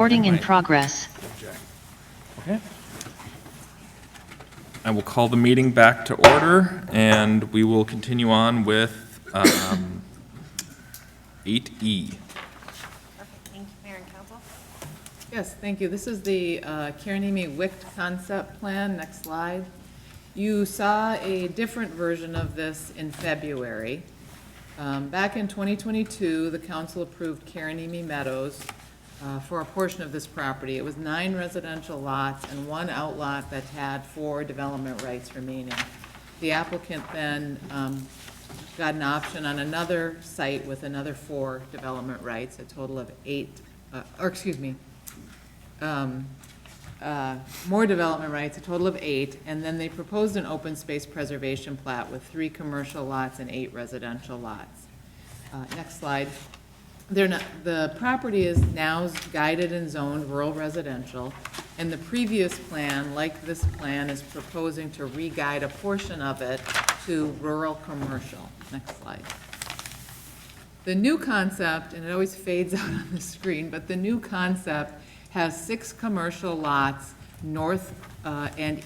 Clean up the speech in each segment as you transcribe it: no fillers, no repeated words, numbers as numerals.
Recording in progress. Okay. I will call the meeting back to order, and we will continue on with 8E. Perfect, thank you, Mayor and Council. Yes, thank you. This is the Karenimi WICT concept plan. Next slide. You saw a different version of this in February. Back in 2022, the council approved Karenimi Meadows for a portion of this property. It was 9 residential lots and 1 outlot that had 4 development rights remaining. The applicant then got an option on another site with another 4 development rights, a total of 8, more development rights, a total of 8, and then they proposed an open space preservation plat with 3 commercial lots and 8 residential lots. Next slide. The property is now guided and zoned rural residential, and the previous plan, like this plan, is proposing to re-guide a portion of it to rural commercial. Next slide. The new concept, and it always fades out on the screen, but the new concept has 6 commercial lots north and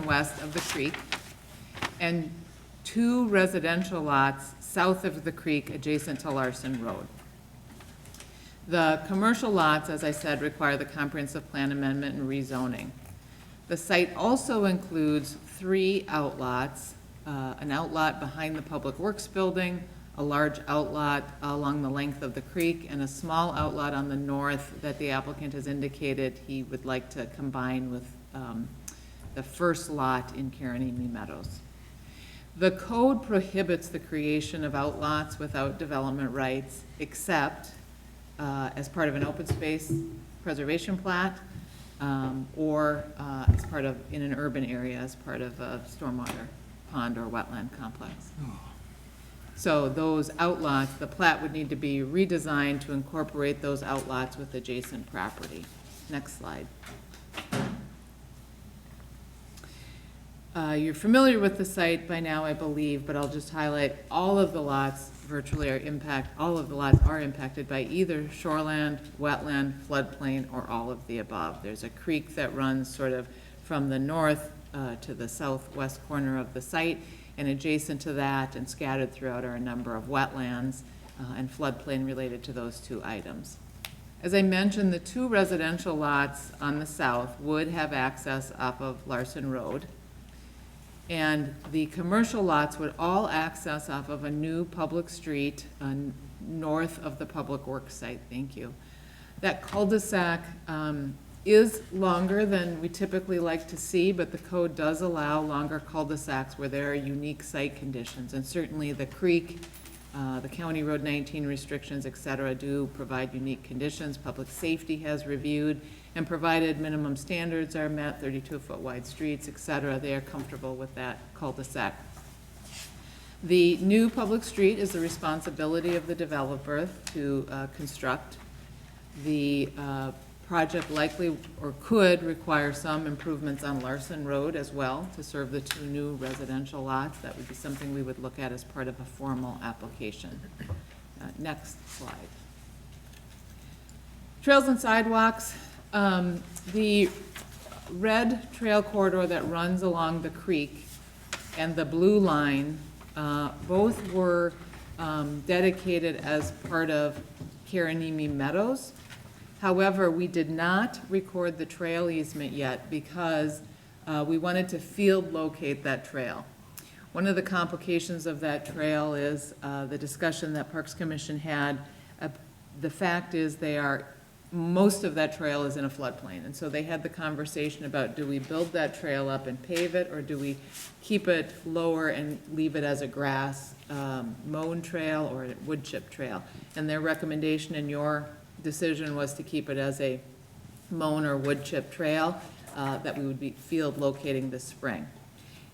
west of the creek, and 2 residential lots south of the creek adjacent to Larson Road. The commercial lots, as I said, require the comprehensive plan amendment and rezoning. The site also includes 3 outlots, an outlot behind the Public Works building, a large outlot along the length of the creek, and a small outlot on the north that the applicant has indicated he would like to combine with the first lot in Karenimi Meadows. The code prohibits the creation of outlots without development rights, except as part of an open space preservation plat, or as part of, in an urban area, as part of a stormwater pond or wetland complex. So those outlots, the plat would need to be redesigned to incorporate those outlots with adjacent property. Next slide. You're familiar with the site by now, I believe, but I'll just highlight all of the lots virtually all of the lots are impacted by either shoreland, wetland, floodplain, or all of the above. There's a creek that runs sort of from the north to the southwest corner of the site, and adjacent to that and scattered throughout are a number of wetlands and floodplain related to those 2 items. As I mentioned, the 2 residential lots on the south would have access off of Larson Road, and the commercial lots would all access off of a new public street north of the Public Works site. Thank you. That cul-de-sac is longer than we typically like to see, but the code does allow longer cul-de-sacs where there are unique site conditions. And certainly the creek, the County Road 19 restrictions, et cetera, do provide unique conditions. Public safety has reviewed and provided minimum standards are met, 32-foot wide streets, et cetera. They are comfortable with that cul-de-sac. The new public street is the responsibility of the developer to construct. The project likely or could require some improvements on Larson Road as well to serve the 2 new residential lots. That would be something we would look at as part of a formal application. Next slide. Trails and sidewalks. The red trail corridor that runs along the creek and the blue line both were dedicated as part of Karenimi Meadows. However, we did not record the trail easement yet because we wanted to field locate that trail. One of the complications of that trail is the discussion that Parks Commission had. The fact is most of that trail is in a floodplain, and so they had the conversation about, do we build that trail up and pave it, or do we keep it lower and leave it as a grass mown trail or a wood chip trail? And their recommendation and your decision was to keep it as a mown or wood chip trail that we would be field locating this spring.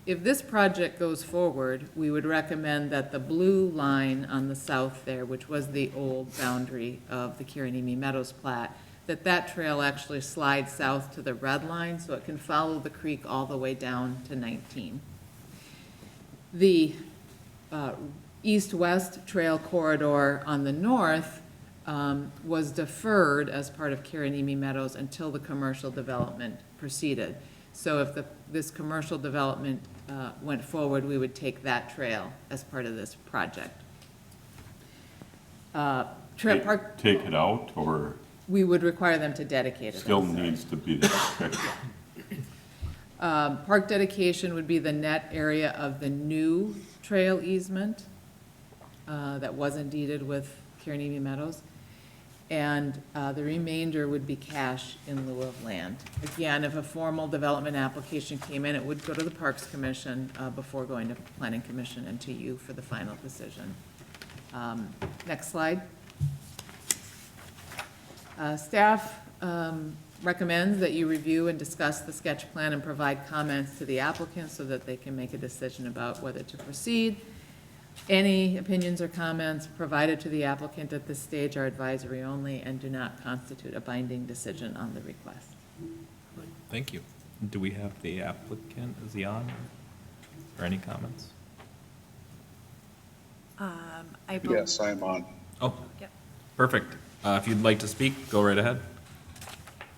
If this project goes forward, we would recommend that the blue line on the south there, which was the old boundary of the Karenimi Meadows plat, that trail actually slides south to the red line so it can follow the creek all the way down to 19. The east-west trail corridor on the north was deferred as part of Karanimi Meadows until the commercial development proceeded. So if this commercial development went forward, we would take that trail as part of this project. Park, Take it out, or we would require them to dedicate it. still needs to be there? Okay. Park dedication would be the net area of the new trail easement that wasn't deeded with Karanimi Meadows. And the remainder would be cash in lieu of land. Again, if a formal development application came in, it would go to the Parks Commission before going to Planning Commission and to you for the final decision. Next slide. Staff recommends that you review and discuss the sketch plan and provide comments to the applicant so that they can make a decision about whether to proceed. Any opinions or comments provided to the applicant at this stage are advisory only and do not constitute a binding decision on the request. Thank you. Do we have the applicant, is he on? Or any comments? Yes, I'm on. Oh, Yep. perfect. If you'd like to speak, go right ahead.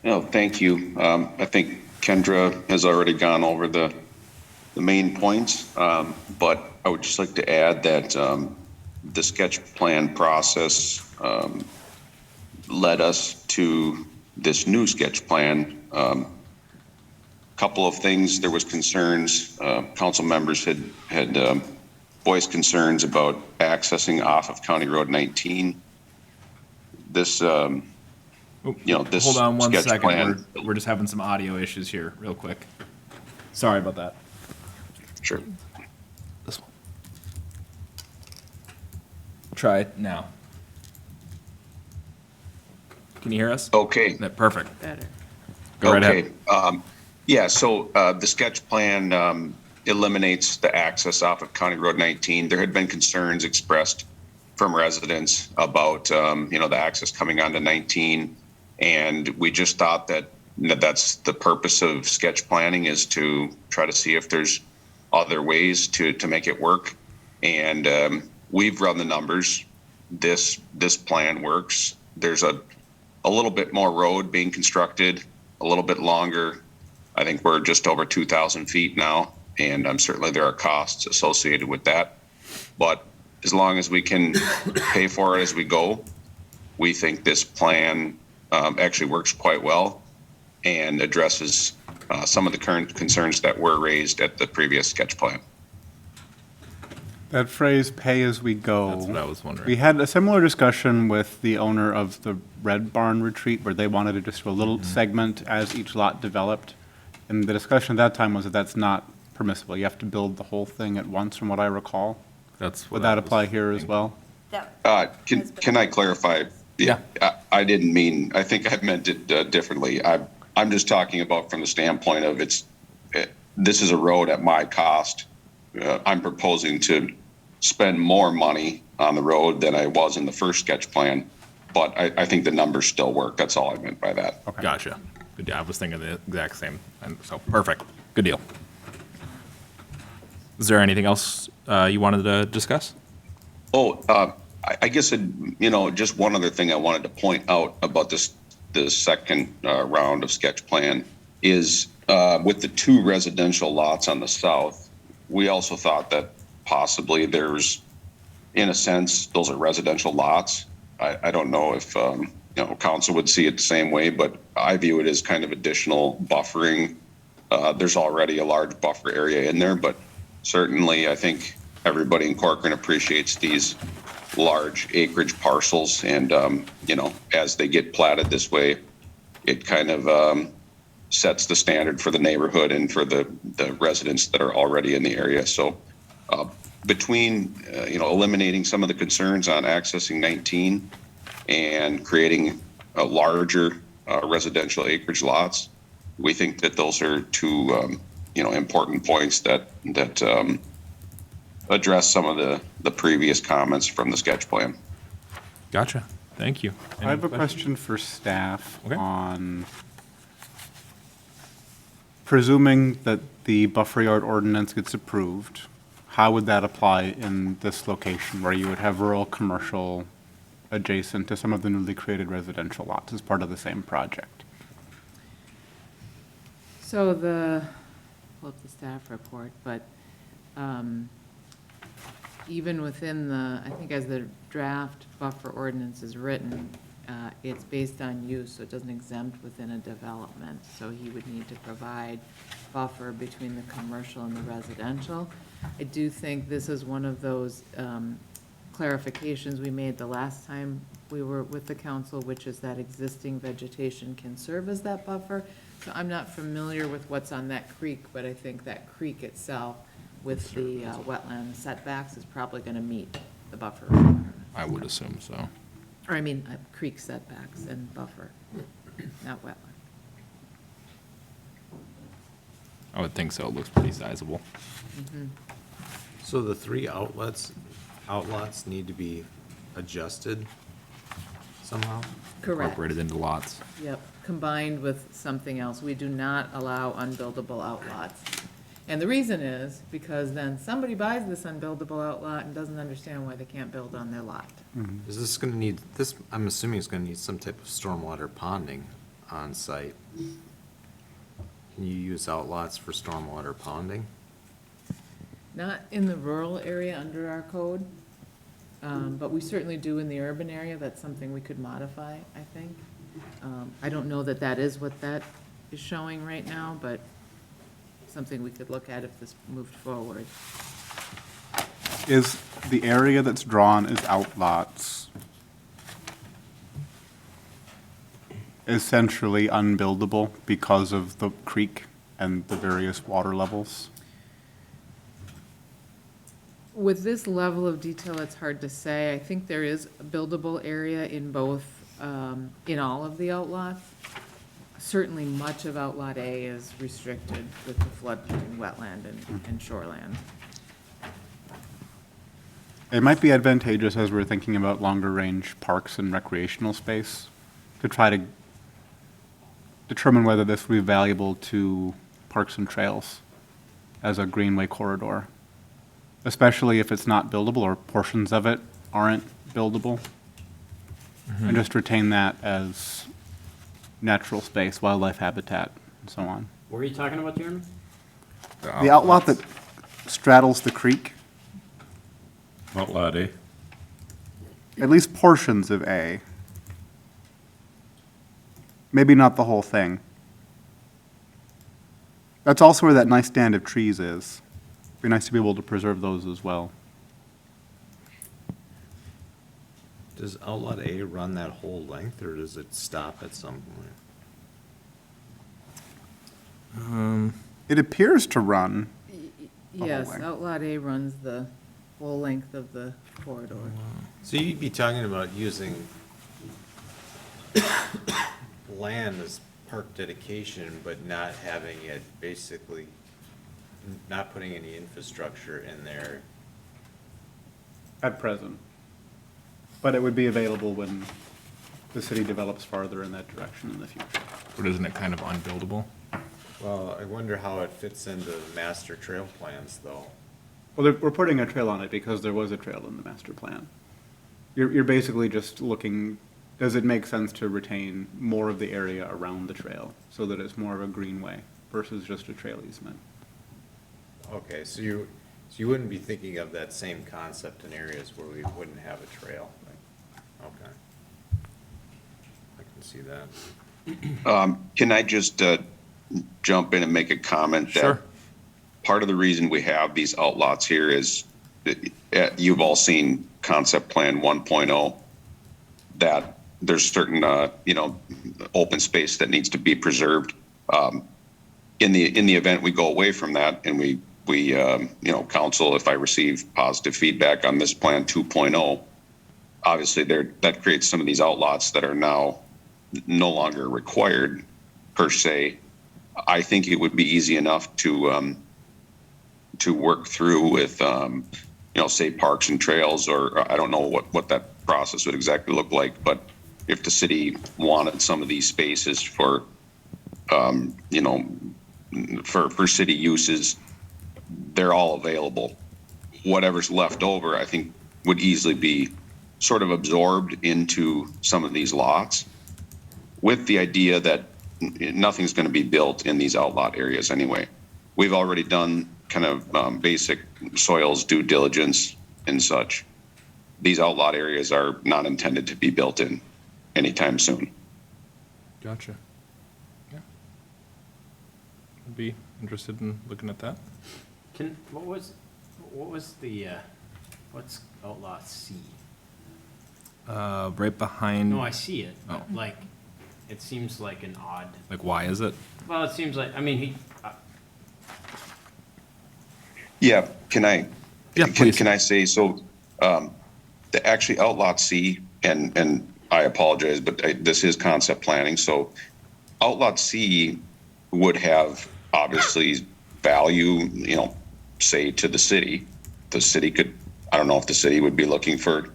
No, thank you. I think Kendra has already gone over the main points, but I would just like to add that the sketch plan process led us to this new sketch plan. Couple of things, there was concerns, council members had voiced concerns about accessing off of County Road 19. This, this Hold on one sketch second. plan- We're just having some audio issues here, real quick. Sorry about that. Sure. This one. Try it now. Can you hear us? Okay. Perfect. Better. Go right ahead. Yeah, so the sketch plan eliminates the access off of County Road 19. There had been concerns expressed from residents about, the access coming onto 19. And we just thought that that's the purpose of sketch planning, is to try to see if there's other ways to make it work. And we've run the numbers. This plan works. There's a little bit more road being constructed, a little bit longer. I think we're just over 2,000 feet now, and certainly there are costs associated with that. But as long as we can pay for it as we go, we think this plan actually works quite well and addresses some of the current concerns that were raised at the previous sketch plan. That phrase, "pay as we go." That's what I was wondering. We had a similar discussion with the owner of the Red Barn retreat, where they wanted to just do a little segment as each lot developed. And the discussion at that time was that that's not permissible. You have to build the whole thing at once, from what I recall. That's Would that apply here as well? Can I clarify? Yeah. I didn't mean, I think I meant it differently. I'm just talking about from the standpoint of this is a road at my cost. I'm proposing to spend more money on the road than I was in the first sketch plan, but I think the numbers still work. That's all I meant by that. Okay. Gotcha. Good. Yeah, I was thinking the exact same. And so, perfect. Good deal. Is there anything else you wanted to discuss? I guess, just one other thing I wanted to point out about the second round of sketch plan is with the 2 residential lots on the south, we also thought that possibly there's, in a sense, those are residential lots. I don't know if, council would see it the same way, but I view it as kind of additional buffering. There's already a large buffer area in there, but certainly I think everybody in Corcoran appreciates these large acreage parcels. And, as they get platted this way, it kind of sets the standard for the neighborhood and for the residents that are already in the area. So between, eliminating some of the concerns on accessing 19 and creating a larger residential acreage lots, we think that those are 2, important points that address some of the previous comments from the sketch plan. Gotcha. Thank you. I have a question for staff Okay. on presuming that the buffer yard ordinance gets approved, how would that apply in this location where you would have rural commercial adjacent to some of the newly created residential lots as part of the same project. So pull up the staff report, but even within I think as the draft buffer ordinance is written, it's based on use, so it doesn't exempt within a development. So he would need to provide buffer between the commercial and the residential. I do think this is one of those clarifications we made the last time we were with the council, which is that existing vegetation can serve as that buffer. So I'm not familiar with what's on that creek, but I think that creek itself with the wetland setbacks is probably going to meet the buffer requirement. I would assume so. Or I mean, creek setbacks and buffer, not wetland. I would think so. It looks pretty sizable. So the three outlots need to be adjusted somehow? Correct. Incorporated into lots. Yep, combined with something else. We do not allow unbuildable outlots. And the reason is because then somebody buys this unbuildable outlot and doesn't understand why they can't build on their lot. Is this gonna need, I'm assuming it's gonna need some type of stormwater ponding on site. Can you use outlots for stormwater ponding? Not in the rural area under our code, but we certainly do in the urban area. That's something we could modify, I think. I don't know that that is what that is showing right now, but something we could look at if this moved forward. Is the area that's drawn as outlots essentially unbuildable because of the creek and the various water levels? With this level of detail, it's hard to say. I think there is a buildable area in both, in all of the outlots. Certainly, much of Outlot A is restricted with the floodplain, wetland, and shoreland. It might be advantageous as we're thinking about longer-range parks and recreational space to try to determine whether this would be valuable to parks and trails as a greenway corridor, especially if it's not buildable or portions of it aren't buildable. And just retain that as natural space, wildlife habitat, and so on. What are you talking about, Jeremy? The outlot that straddles the creek, Outlot A. at least portions of A. Maybe not the whole thing. That's also where that nice stand of trees is. Be nice to be able to preserve those as well. Does outlot A run that whole length, or does it stop at some point? It appears to run. whole Yes, length. Outlot A runs the full length of the corridor. So you'd be talking about using land as park dedication, but not having it basically, not putting any infrastructure in there. At present. But it would be available when the city develops farther in that direction in the future. But isn't it kind of unbuildable? Well, I wonder how it fits into the master trail plans, though. Well, we're putting a trail on it because there was a trail in the master plan. You're basically just looking, does it make sense to retain more of the area around the trail so that it's more of a greenway versus just a trail easement? Okay, so you wouldn't be thinking of that same concept in areas where we wouldn't have a trail? Okay. I can see that. Can I just jump in and make a comment? Sure. That part of the reason we have these outlots here is that you've all seen Concept Plan 1.0, that there's certain, open space that needs to be preserved. In the event we go away from that and we council, if I receive positive feedback on this Plan 2.0, obviously that creates some of these outlots that are now no longer required per se. I think it would be easy enough to work through with, say Parks and Trails, or I don't know what that process would exactly look like, but if the city wanted some of these spaces for city uses, they're all available. Whatever's left over, I think, would easily be sort of absorbed into some of these lots with the idea that nothing's going to be built in these outlot areas anyway. We've already done kind of basic soils due diligence and such. These outlot areas are not intended to be built in anytime soon. Gotcha. Yeah. I'd be interested in looking at that. What was the, what's outlaw C? Right behind. No, I see it, but Oh. like, it seems like an odd, Like, why is it? well, it seems like, I mean, Yeah, can I? Yeah, please. Can I say, so, the actually outlot C, and I apologize, but this is concept planning, so outlot C would have obviously value, say to the city. The city could, I don't know if the city would be looking for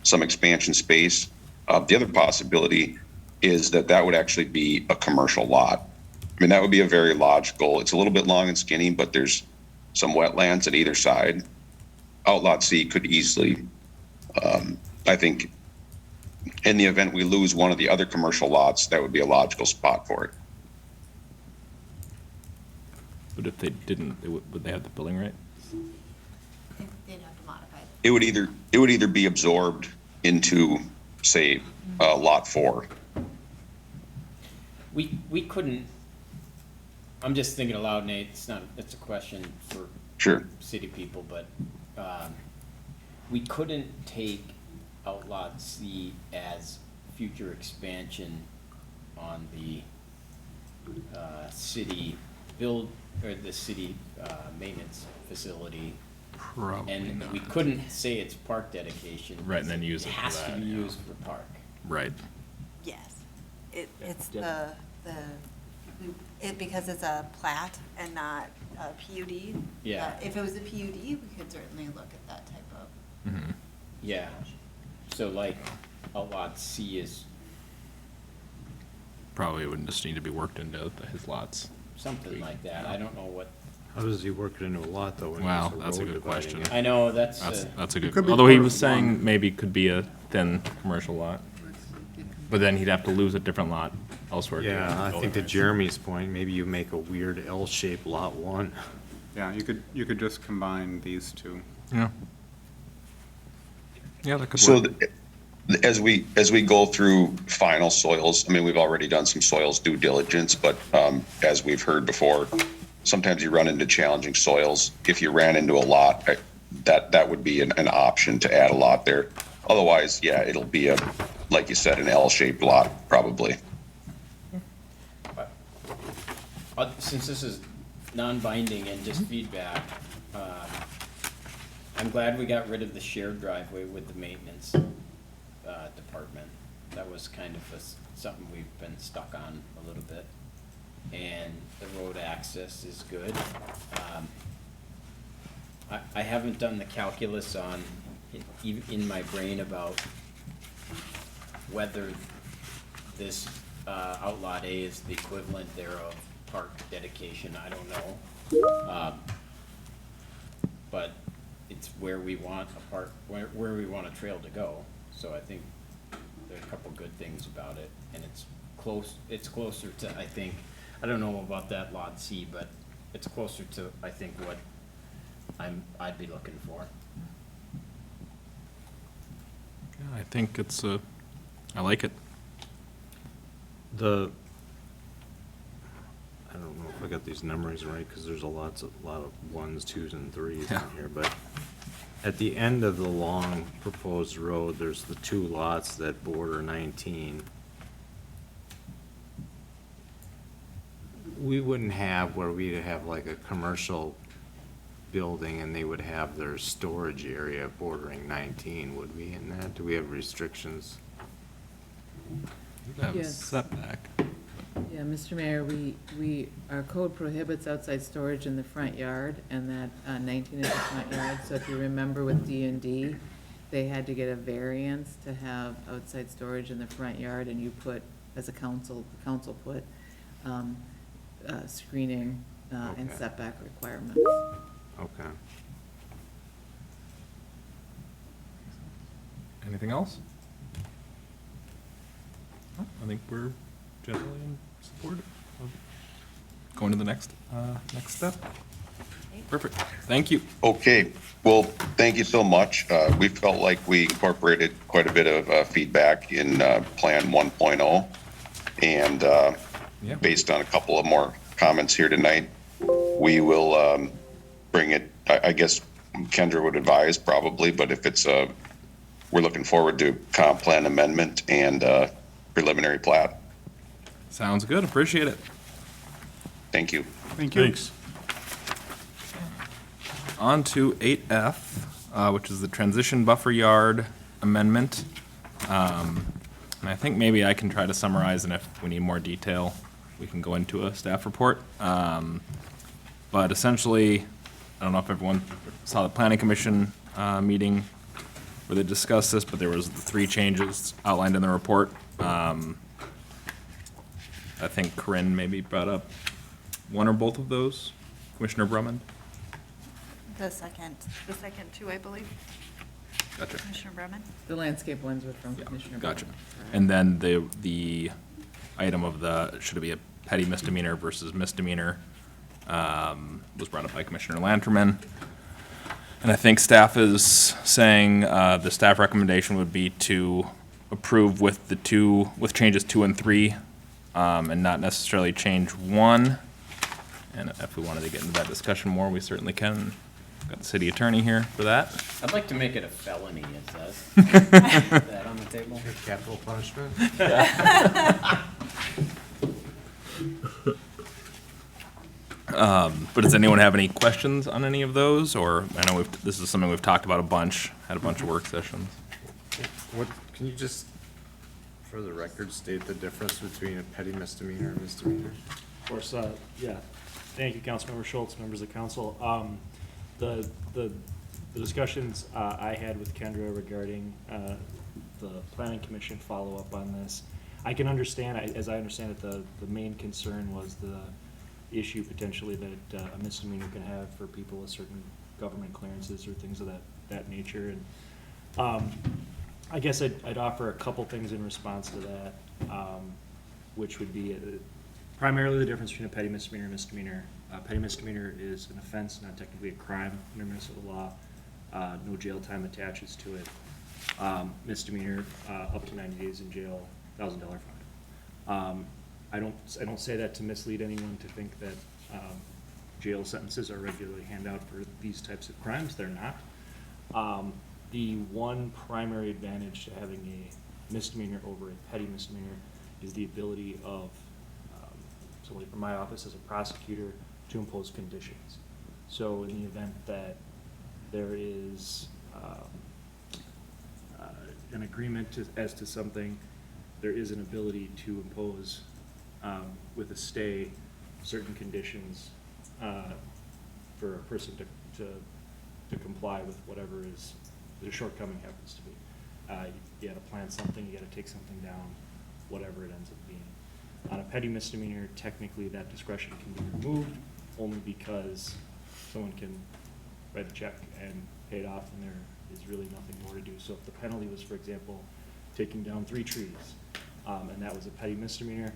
some expansion space. The other possibility is that would actually be a commercial lot. I mean, that would be a very logical, it's a little bit long and skinny, but there's some wetlands at either side. Outlot C could easily, I think, in the event we lose one of the other commercial lots, that would be a logical spot for it. But if they didn't, would they have the billing right? They'd have to modify it. It would either be absorbed into, say, lot 4. we couldn't, I'm just thinking aloud, Nate, it's a question for Sure. city people, but, we couldn't take outlot C as future expansion on the, city build, or the city, maintenance facility. Probably And not. we couldn't say it's park dedication. Right, and then use it for has to that, be yeah. used for park. Right. Yes. It's Yeah. because it's a plat and not a PUD. Yeah. If it was a PUD, we could certainly look at that type of. Mm-hmm. Yeah, so like, outlot C is Probably would just need to be worked into his lots. something like that, I don't know what, How does he work it into a lot, though? when Wow, there's that's a road good dividing question. it? I know, that's, That's a good, could be although he part was of saying one. maybe could be a thin commercial lot, but then he'd have to lose a different lot elsewhere. to Yeah, I go think to there. Jeremy's point, maybe you make a weird L-shaped lot 1. Yeah, you could just combine these two. Yeah. Yeah, that could So work. as we go through final soils, I mean, we've already done some soils due diligence, but as we've heard before, sometimes you run into challenging soils. If you ran into a lot, that would be an option to add a lot there. Otherwise, yeah, it'll be like you said, an L-shaped lot, probably. since this is non-binding and just feedback, I'm glad we got rid of the shared driveway with the maintenance, department. That was kind of something we've been stuck on a little bit. And the road access is good. I haven't done the calculus on, in my brain about whether this, outlot A is the equivalent thereof park dedication, I don't know. But it's where we want a park, where we want a trail to go, so I think there are a couple good things about it, and it's closer to, I think, I don't know about that lot C, but it's closer to, I think, what I'd be looking for. Yeah, I think it's I like it. I don't know if I got these numbers right, because there's a lot of 1s, 2s, and 3s Yeah. in here, but at the end of the long proposed road, there's the 2 lots that border 19. We wouldn't have where we'd have like a commercial building and they would have their storage area bordering 19, would we, in that? Do we have restrictions? That was Yes. setback. Yeah, Mr. Mayor, our code prohibits outside storage in the front yard, and that 19 is the front yard. So if you remember with D&D, they had to get a variance to have outside storage in the front yard, and you put, as a council, the council put screening and Okay. setback requirements. Okay. Anything else? I think we're generally in support of going to the next step. Perfect. Thank you. Okay, well, thank you so much. We felt like we incorporated quite a bit of feedback in Plan 1.0. And Yeah. based on a couple of more comments here tonight, we will bring it, I guess Kendra would advise probably, but if it's, we're looking forward to comp plan amendment and preliminary plat. Sounds good. Appreciate it. Thank you. Thank you. Thanks. On to 8F, which is the transition buffer yard amendment. And I think maybe I can try to summarize, and if we need more detail, we can go into a staff report. But essentially, I don't know if everyone saw the planning commission meeting where they discussed this, but there was the 3 changes outlined in the report. I think Corinne maybe brought up one or both of those. Commissioner Drummond? The second two, I believe. Gotcha. Commissioner Bremen? The landscape ones were from Commissioner. Gotcha. Bowman. And then the item of should it be a petty misdemeanor versus misdemeanor, was brought up by Commissioner Lanterman. And I think staff is saying, the staff recommendation would be to approve with changes 2 and 3, and not necessarily change 1. And if we wanted to get into that discussion more, we certainly can. Got the city attorney here for that. I'd like to make it a felony, it says. Is that on the table? Capital punishment? But does anyone have any questions on any of those? Or, I know this is something we've talked about a bunch, had a bunch of work sessions. What, can you just, for the record, state the difference between a petty misdemeanor and misdemeanor? Of course, yeah. Thank you, Councilmember Schultz, members of council. The discussions I had with Kendra regarding the planning commission follow-up on this, I can understand, as I understand it, the main concern was the issue potentially that a misdemeanor can have for people with certain government clearances or things of that nature. And I guess I'd offer a couple things in response to that, which would be primarily the difference between a petty misdemeanor and misdemeanor. Petty misdemeanor is an offense, not technically a crime under Minnesota law. No jail time attaches to it. Misdemeanor, up to 90 days in jail, $1,000 fine. I don't say that to mislead anyone to think that jail sentences are regularly handed out for these types of crimes. They're not. The one primary advantage to having a misdemeanor over a petty misdemeanor is the ability of somebody from my office as a prosecutor to impose conditions. So in the event that there is an agreement as to something, there is an ability to impose with a stay certain conditions for a person to comply with whatever is the shortcoming happens to be. You gotta plan something, you gotta take something down, whatever it ends up being. On a petty misdemeanor, technically that discretion can be removed only because someone can write a check and pay it off and there is really nothing more to do. So if the penalty was, for example, taking down 3 trees, and that was a petty misdemeanor,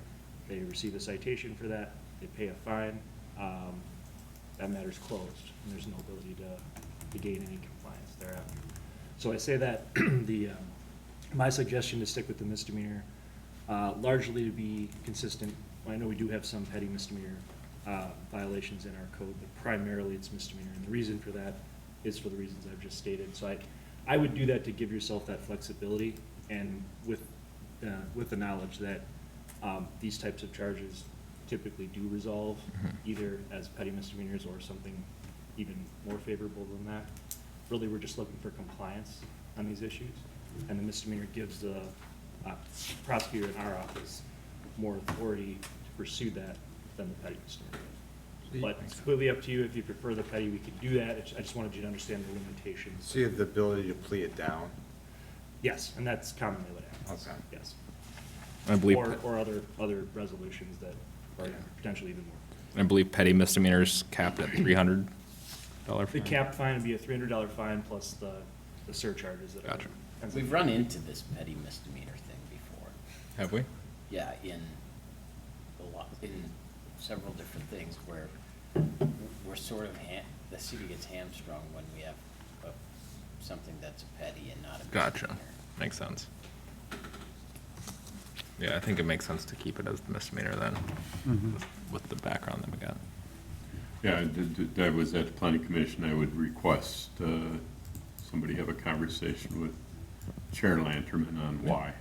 they receive a citation for that, they pay a fine, that matter's closed, and there's no ability to gain any compliance thereafter. So I say that my suggestion to stick with the misdemeanor, largely to be consistent. I know we do have some petty misdemeanor violations in our code, but primarily it's misdemeanor, and the reason for that is for the reasons I've just stated. So I would do that to give yourself that flexibility, and with the knowledge that these types of charges typically do resolve either as petty misdemeanors or something even more favorable than that. Really, we're just looking for compliance on these issues, and the misdemeanor gives the prosecutor in our office more authority to pursue that than the petty misdemeanor. But it's completely up to you. If you prefer the petty, we can do that. I just wanted you to understand the limitations. So you have the ability to plea it down? Yes, and that's commonly what happens. Okay. Yes. I believe, Or other resolutions that are potentially even more. I believe petty misdemeanors capped at $300 The fine. cap fine would be a $300 fine plus the surcharges that are Gotcha. We've run into this petty misdemeanor thing before. Have we? Yeah, in in several different things where we're sort of, the city gets hamstrung when we have something that's a petty and not a Gotcha. misdemeanor. Makes sense. Yeah, I think it makes sense to keep it as the misdemeanor then, with the background that we got. Yeah, I was at the planning commission, I would request, somebody have a conversation with Chair Lanterman on why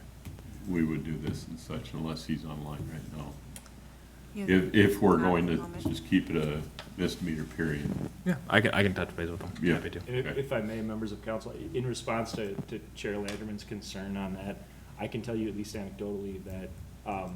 we would do this and such, unless he's online right now. If we're going to just keep it a misdemeanor period. Yeah, I can touch base with them. Yeah. Happy to. And if I may, members of council, in response to Chair Landerman's concern on that, I can tell you at least anecdotally that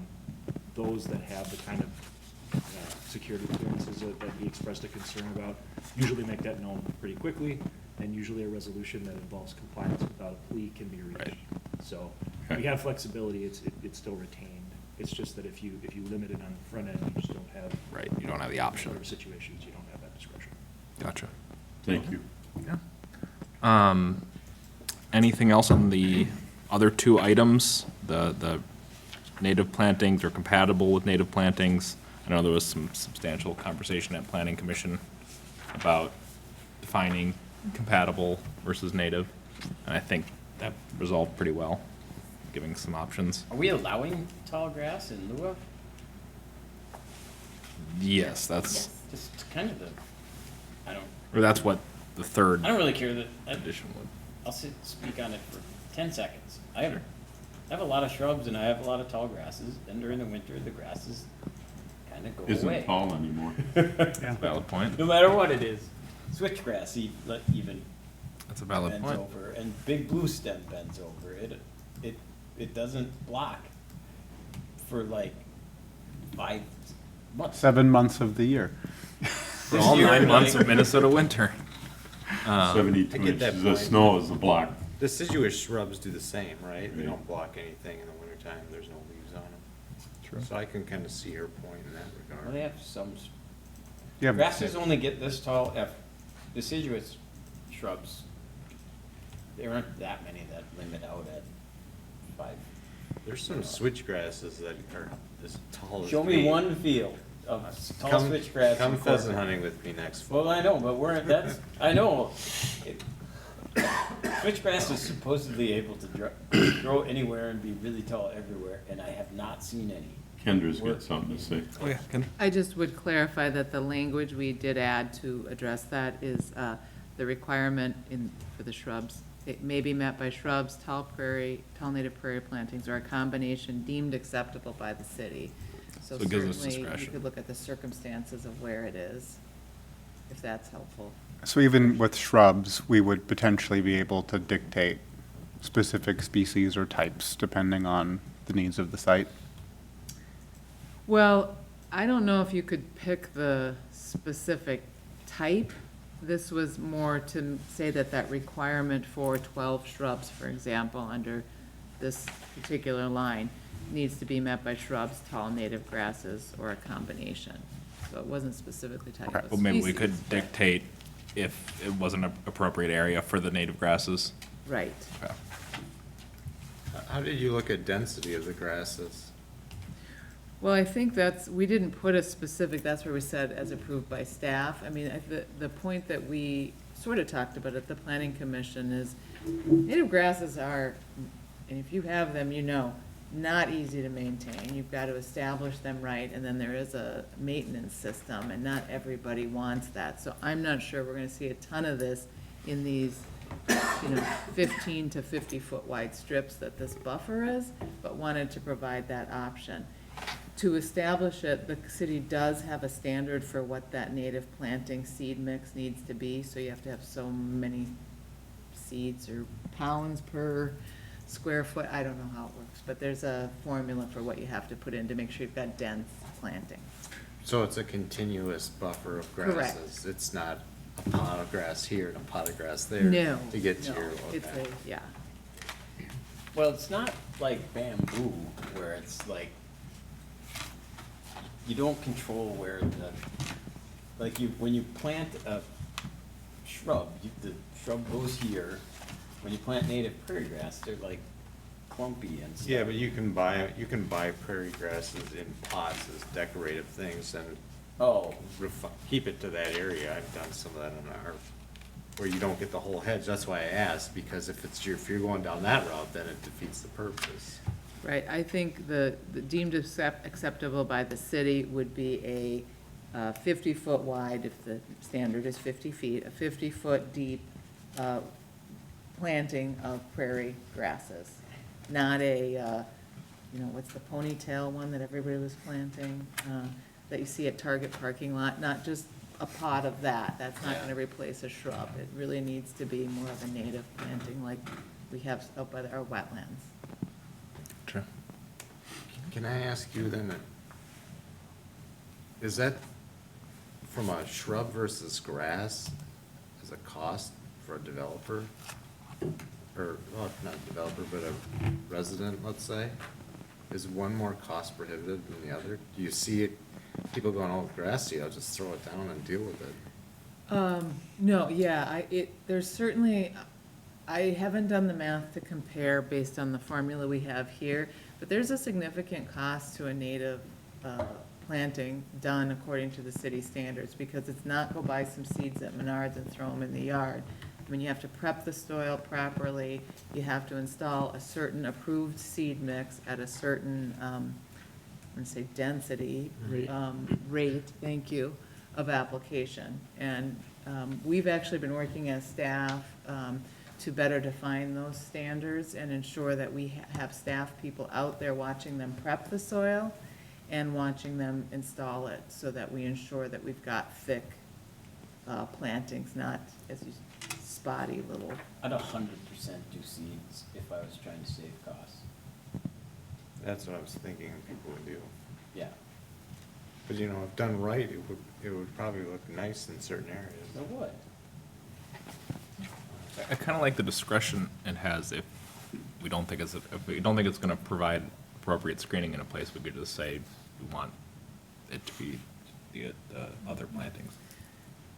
those that have the kind of security clearances that he expressed a concern about usually make that known pretty quickly, and usually a resolution that involves compliance without a plea can be reached. Right. So Okay. we have flexibility, it's still retained. It's just that if you limit it on the front end, you just don't have. Right, you don't have the in option. other situations, you don't have that discretion. Gotcha. Thank you. Yeah. Anything else on the other two items? The native plantings or compatible with native plantings? I know there was some substantial conversation at Planning Commission about defining compatible versus native, and I think that resolved pretty well, giving some options. Are we allowing tall grass in lieu of? Yes, that's, Just kind of or that's what the third I don't really care that, edition would. I'll speak on it for 10 seconds. I have a lot of shrubs and I have a lot of tall grasses, and during the winter, the grasses kind of go away. Isn't tall anymore. Valid point. No matter what it is. Switchgrass even That's a valid bends point. over, and big blue stem bends over. It doesn't block for like 5 months. 7 months of the year. For all year, 9 months like- of Minnesota winter. 72 I get that inches of point. snow is a block. Deciduous shrubs do the same, right? They don't block anything in the wintertime, there's no leaves on them. True. So I can kind of see her point in that Well, they regard. have some, Yeah, grasses only get this tall, deciduous shrubs, there aren't that many that limit out at 5. There's some switch grasses that are as tall as. Show me one field of tall Come- switchgrass. Come in pheasant Corcoran. hunting with me next fall. Well, I know, but I know. Switchgrass is supposedly able to grow anywhere and be really tall everywhere, and I have not seen any. Kendra's got something to say. Oh, yeah, can, I just would clarify that the language we did add to address that is the requirement for the shrubs. It may be met by shrubs, tall native prairie plantings, or a combination deemed acceptable by the city. So So it gives us certainly, you discretion. could look at the circumstances of where it is, if that's helpful. So even with shrubs, we would potentially be able to dictate specific species or types depending on the needs of the site? Well, I don't know if you could pick the specific type. This was more to say that requirement for 12 shrubs, for example, under this particular line, needs to be met by shrubs, tall native grasses, or a combination. So it wasn't specifically tied to a well, maybe we species. could dictate if it was an appropriate area for the native grasses. Right. Okay. How did you look at density of the grasses? Well, I think we didn't put a specific, that's where we said as approved by staff. I mean, the point that we sort of talked about at the planning commission is native grasses are, and if you have them, you know, not easy to maintain. You've got to establish them right, and then there is a maintenance system, and not everybody wants that. So I'm not sure we're gonna see a ton of this in these, 15 to 50-foot wide strips that this buffer is, but wanted to provide that option. To establish it, the city does have a standard for what that native planting seed mix needs to be, so you have to have so many seeds or pounds per square foot, I don't know how it works, but there's a formula for what you have to put in to make sure you've got dense planting. So it's a continuous buffer of Correct. grasses? It's not a pot of grass here and a pot of grass there? No. To get to no, your, It's okay. yeah. Well, it's not like bamboo, where it's like, you don't control where when you plant a shrub, the shrub goes here, When you plant native prairie grass, they're like clumpy and stuff. Yeah, but you can buy prairie grasses in pots as decorative things and Oh, keep it to that area. I've done some of that in our, where you don't get the whole hedge. That's why I asked, because if you're going down that route, then it defeats the purpose. Right, I think the deemed acceptable by the city would be a 50-foot wide, if the standard is 50 feet, a 50-foot deep planting of prairie grasses. Not a, what's the ponytail one that everybody was planting, that you see at Target parking lot, not just a pot of that. That's not gonna replace a shrub. It really needs to be more of a native planting like we have out by our wetlands. Sure. Can I ask you then, is that from a shrub versus grass as a cost for a developer? Or, well, not a developer, but a resident, let's say? Is one more cost prohibitive than the other? Do you see it, people going, oh, grassy, I'll just throw it down and deal with it? No, yeah, there's certainly, I haven't done the math to compare based on the formula we have here, but there's a significant cost to a native planting done according to the city standards, because it's not go buy some seeds at Menards and throw them in the yard. I mean, you have to prep the soil properly, you have to install a certain approved seed mix at a certain, I'm gonna say density, rate, thank you, of application. And we've actually been working as staff to better define those standards and ensure that we have staff people out there watching them prep the soil and watching them install it, so that we ensure that we've got thick plantings, not as you spotty little. I'd 100% do seeds if I was trying to save costs. That's what I was thinking people would do. Yeah, But if done right, it would probably look nice in certain areas. it would. I kind of like the discretion it has if we don't think it's going to provide appropriate screening in a place, we could just say we want it to be the other plantings.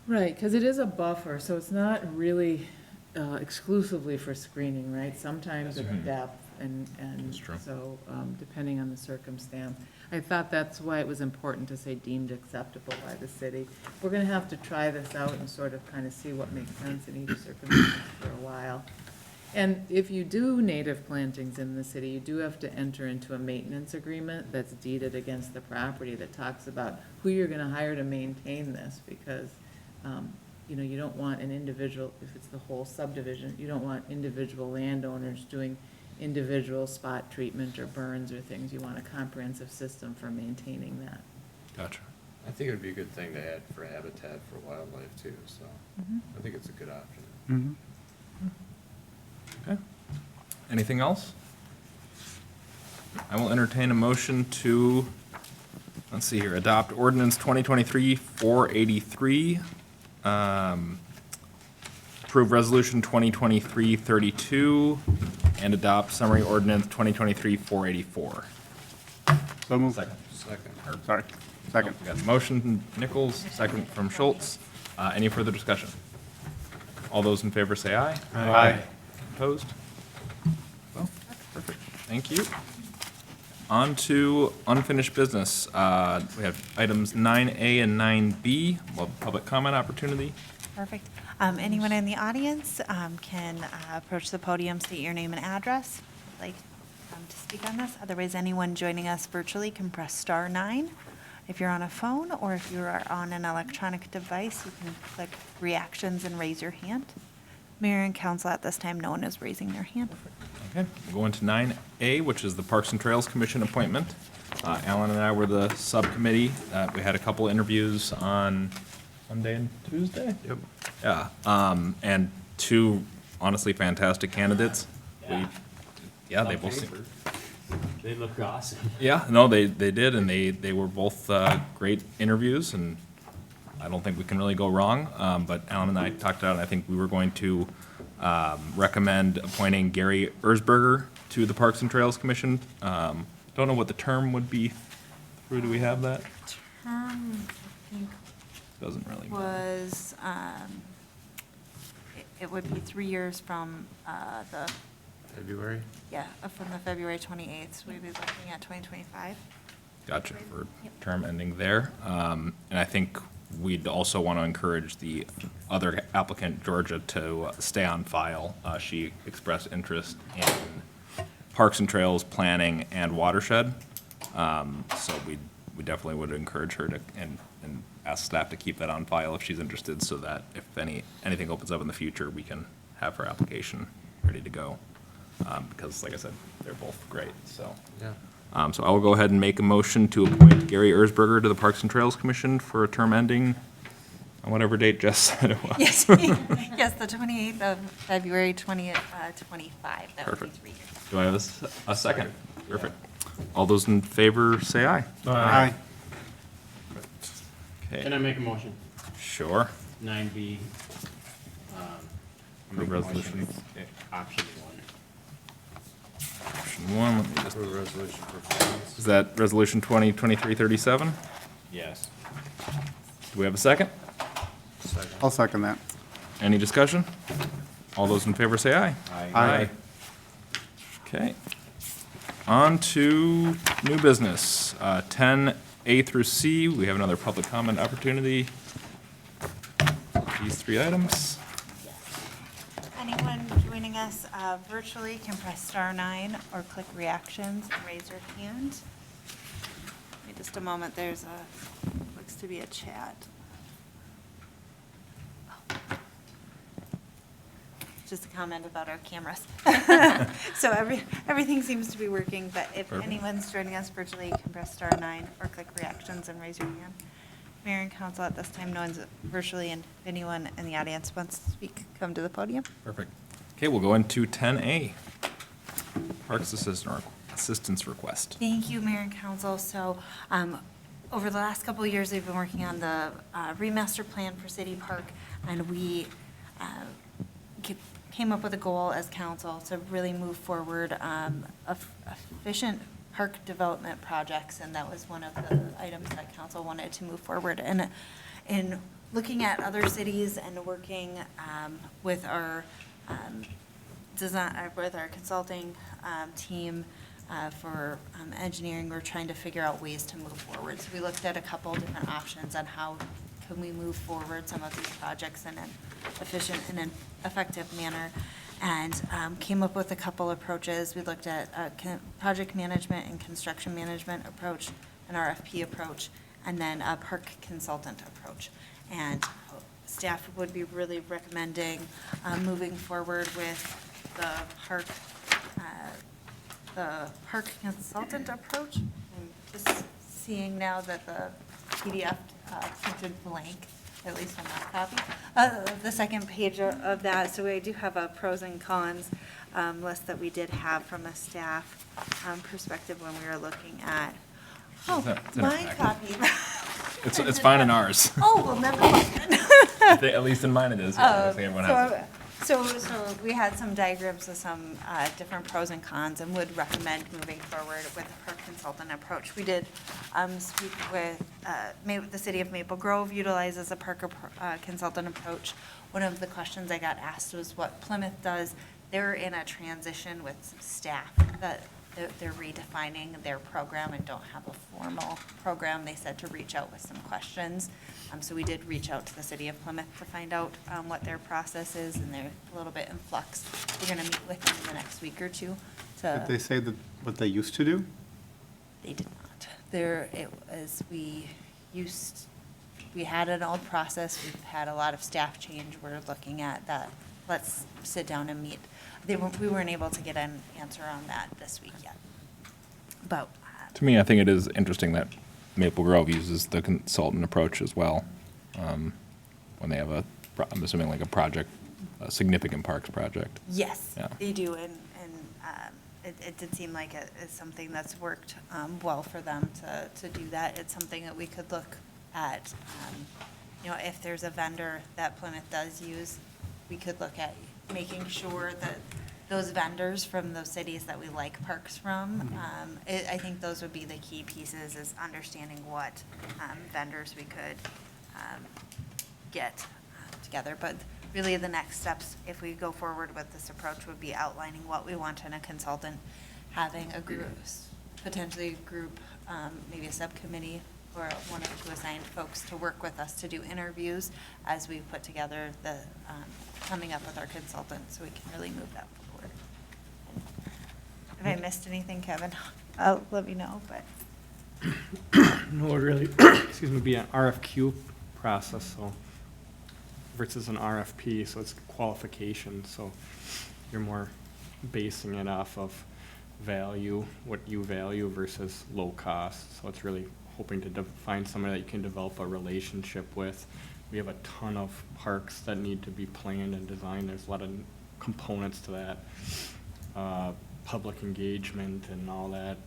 Right, because it is a buffer, so it's not really exclusively for screening, right? Sometimes it's depth and That's true. so, depending on the circumstance. I thought that's why it was important to say deemed acceptable by the city. We're gonna have to try this out and sort of kind of see what makes sense in each circumstance for a while. And if you do native plantings in the city, you do have to enter into a maintenance agreement that's deeded against the property that talks about who you're gonna hire to maintain this, because you don't want an individual, if it's the whole subdivision, you don't want individual landowners doing individual spot treatment or burns or things. You want a comprehensive system for maintaining that. Gotcha. I think it'd be a good thing to add for habitat for wildlife too, so I think it's a good option. Mm-hmm. Okay. Anything else? I will entertain a motion to, let's see here, adopt ordinance 2023-483, approve resolution 2023-32, and adopt summary ordinance 2023-484. So moved. Second. Sorry, second. We got a motion from Nichols, second from Schultz. Any further discussion? All those in favor say aye. Aye. Opposed? Well, perfect. Thank you. On to unfinished business. We have items 9A and 9B. We'll have a public comment opportunity. Perfect. Anyone in the audience can approach the podium, state your name and address, if you'd like to speak on this. Otherwise, anyone joining us virtually can press star 9. If you're on a phone or if you are on an electronic device, you can click reactions and raise your hand. Mayor and council, at this time, no one is raising their hand. Okay, we'll go into 9A, which is the Parks and Trails Commission appointment. Alan and I were the subcommittee. We had a couple interviews on Monday and Tuesday? Yep. Yeah, and two honestly fantastic candidates. They both seemed. They look awesome. Yeah, no, they did, and they were both great interviews, and I don't think we can really go wrong. But Alan and I talked about it, and I think we were going to recommend appointing Gary Erzberger to the Parks and Trails Commission. Don't know what the term would be. Who do we have that? Term, I think, Doesn't really matter. was it would be 3 years from the, February? from the February 28th, so we'd be looking at 2025. Gotcha, for term ending there. And I think we'd also want to encourage the other applicant, Georgia, to stay on file. She expressed interest in Parks and Trails, planning, and watershed. So we definitely would encourage her to, and ask staff to keep that on file if she's interested, so that if anything opens up in the future, we can have her application ready to go. Because like I said, they're both great, so. Yeah. So I will go ahead and make a motion to appoint Gary Erzberger to the Parks and Trails Commission for a term ending on whatever date Jess said it was. Yes, yes, the 28th of February 2025, that would be Perfect. 3 years. Do I have a second? Perfect. All those in favor, say aye. Aye. Can Okay, I make a motion? sure. 9B. Approve resolution. Option 1. Option one, let me just, Approve resolution for funds. is that resolution 2023-37? Yes. Do we have a second? Second. I'll second that. Any discussion? All those in favor say aye. Aye. Okay. On to new business. 10A through C, we have another public comment opportunity. These three items. Anyone joining us virtually can press star 9 or click reactions and raise your hand. Give me just a moment, there's looks to be a chat. Just a comment about our cameras. So everything seems to be working, but if Perfect. anyone's joining us virtually, you can press star 9 or click reactions and raise your hand. Mayor and council, at this time, no one's virtually, and if anyone in the audience wants to speak, come to the podium. Perfect. Okay, we'll go into 10A. Parks assistance request. Thank you, Mayor and Council. So, over the last couple of years, we've been working on the remaster plan for City Park, and we came up with a goal as council to really move forward efficient park development projects, and that was one of the items that council wanted to move forward. And in looking at other cities and working with our with our consulting team for engineering, we're trying to figure out ways to move forward. So we looked at a couple different options on how can we move forward some of these projects in an efficient and an effective manner, and came up with a couple approaches. We looked at a project management and construction management approach, an RFP approach, and then a park consultant approach. And staff would be really recommending moving forward with the park consultant approach. I'm just seeing now that the PDF printed blank, at least on that copy. The second page of that, so we do have a pros and cons list that we did have from a staff perspective when we were looking at, It's in our my packet. copy. It's fine in ours. Oh, well, never mind. At least in mine it is. I think everyone has it. So we had some diagrams of some different pros and cons, and would recommend moving forward with a park consultant approach. We did speak with, the city of Maple Grove utilizes a park consultant approach. One of the questions I got asked was what Plymouth does. They're in a transition with some staff that they're redefining their program and don't have a formal program. They said to reach out with some questions. So we did reach out to the city of Plymouth to find out what their process is, and they're a little bit in flux. We're gonna meet with them in the next week or two Did they to, say that what they used to do? they did not. It was, we had an old process, we've had a lot of staff change, we're looking at that. Let's sit down and meet. We weren't able to get an answer on that this week yet. But, To me, I think it is interesting that Maple Grove uses the consultant approach as well, when they have I'm assuming like a significant parks project. yes, Yeah. they do, and it did seem like it's something that's worked well for them to do that. It's something that we could look at, if there's a vendor that Plymouth does use, we could look at making sure that those vendors from those cities that we like parks from, I think those would be the key pieces, is understanding what vendors we could get together. But really the next steps, if we go forward with this approach, would be outlining what we want in a consultant, having a group, potentially a group, maybe a subcommittee or one or two assigned folks to work with us to do interviews as we put together the, coming up with our consultant, so we can really move that forward. If I missed anything, Kevin, let me know, but. No, it really, excuse me, be an RFQ process, so versus an RFP, so it's qualification, so you're more basing it off of value, what you value versus low cost. So it's really hoping to find somebody that you can develop a relationship with. We have a ton of parks that need to be planned and designed. There's a lot of components to that, public engagement and all that.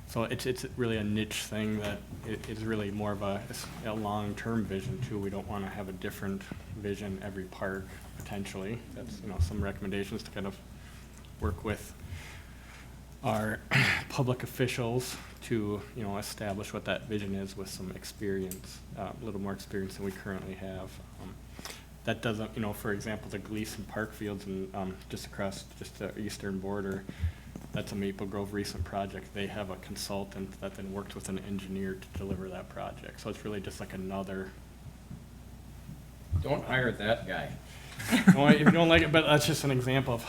So it's really a niche thing that is really more of a long-term vision too. We don't want to have a different vision every park potentially. That's, some recommendations to kind of work with our public officials to, establish what that vision is with some experience, a little more experience than we currently have. That doesn't, for example, the Gleason Park Fields and just across the eastern border, that's a Maple Grove recent project. They have a consultant that then worked with an engineer to deliver that project. So it's really just like another. Don't hire that guy. If you don't like it, but that's just an example of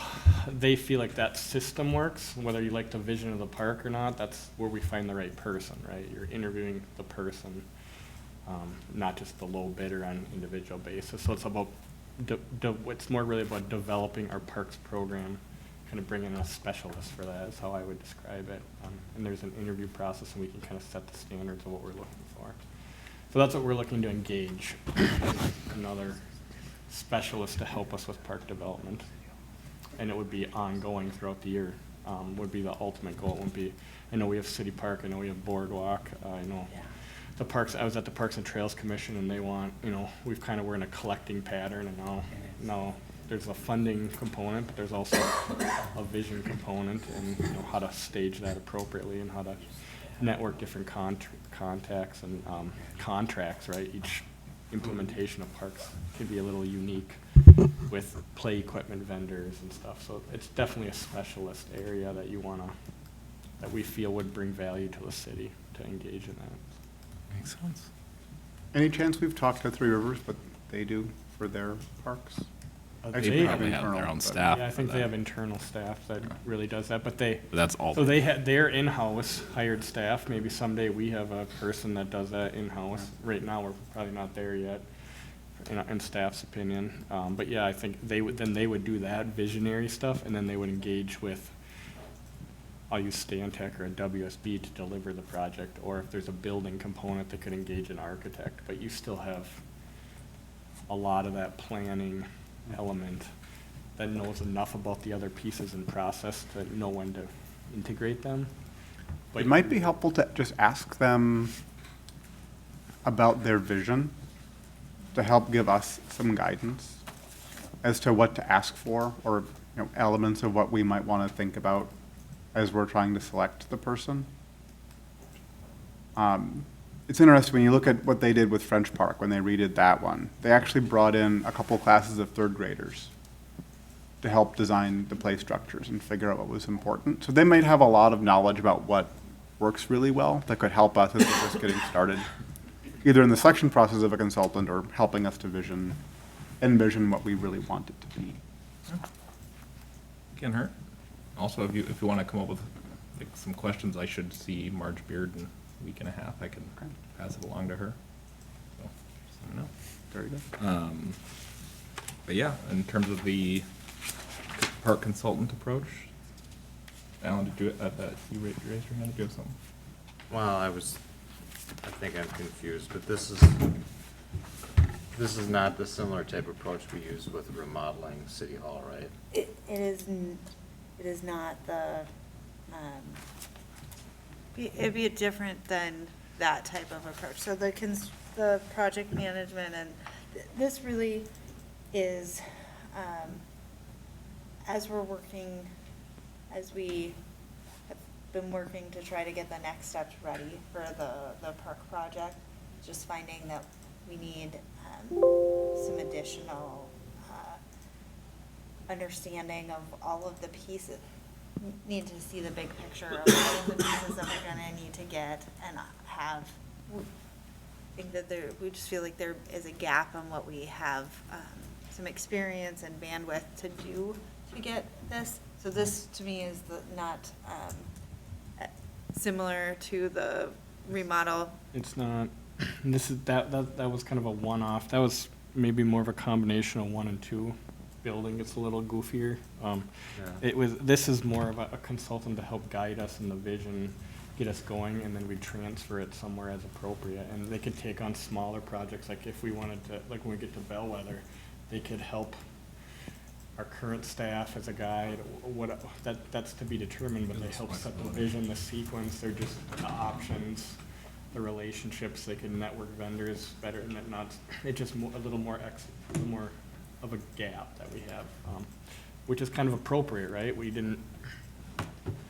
they feel like that system works. Whether you like the vision of the park or not, that's where we find the right person, right? You're interviewing the person, not just the low bidder on an individual basis. So it's about, it's more really about developing our parks program, kind of bringing a specialist for that is how I would describe it. And there's an interview process, and we can kind of set the standards of what we're looking for. So that's what we're looking to engage, another specialist to help us with park development. And it would be ongoing throughout the year, would be the ultimate goal. It wouldn't be, I know we have City Park, I know we have Boardwalk, I know the parks, I was at the Parks and Trails Commission, and they want, we're in a collecting pattern, and now there's a funding component, but there's also a vision component, and how to stage that appropriately and how to network different contacts and contracts, right? Each implementation of parks can be a little unique with play equipment vendors and stuff. So it's definitely a specialist area that that we feel would bring value to the city to engage in that. Makes sense. Any chance we've talked to Three Rivers, but they do for their parks? They probably have their internal, own but- staff. Yeah, I for think they that. have internal staff that really does that, but they, But that's all. so they had their in-house hired staff. Maybe someday we have a person that does that in-house. Right now, we're probably not there yet, in staff's opinion. But yeah, I think they would do that visionary stuff, and then they would engage with, I'll use Stantec or a WSB to deliver the project, or if there's a building component, they could engage an architect. But you still have a lot of that planning element that knows enough about the other pieces and process to know when to integrate them. But It might be helpful to just ask them about their vision to help give us some guidance as to what to ask for, or elements of what we might want to think about as we're trying to select the person. It's interesting when you look at what they did with French Park when they redid that one. They actually brought in a couple classes of third graders to help design the play structures and figure out what was important. So they might have a lot of knowledge about what works really well that could help us as we're just getting started, either in the selection process of a consultant or helping us to envision what we really want it to be. Can't hurt. Also, if you want to come up with some questions, I should see Marge Beard in a week and a half. I can pass it along to her. So, just let me know. Very good. But yeah, in terms of the park consultant approach, Alan, did you raise your hand? Did you have something? Well, I think I'm confused, but this is not the similar type of approach we use with remodeling City Hall, right? It is not the, it'd be different than that type of approach. So the project management and this really is, as we have been working to try to get the next steps ready for the park project, just finding that we need, some additional understanding of all of the pieces. Need to see the big picture of all of the pieces that we're gonna need to get and have. I think that we just feel like there is a gap on what we have, some experience and bandwidth to do to get this. So this, to me, is not similar to the remodel. It's not, this is, that was kind of a one-off. That was maybe more of a combination of 1 and 2 building. It's a little goofier. This is more of a consultant to help guide us in the vision, get us going, and then we transfer it somewhere as appropriate. And they could take on smaller projects, like if we wanted to, like when we get to Bellwether, they could help our current staff as a guide. That's to be determined, but they help set the vision, the sequence, they're just the options, the relationships, they can network vendors better, and it's just a little more of a gap that we have, which is kind of appropriate, right?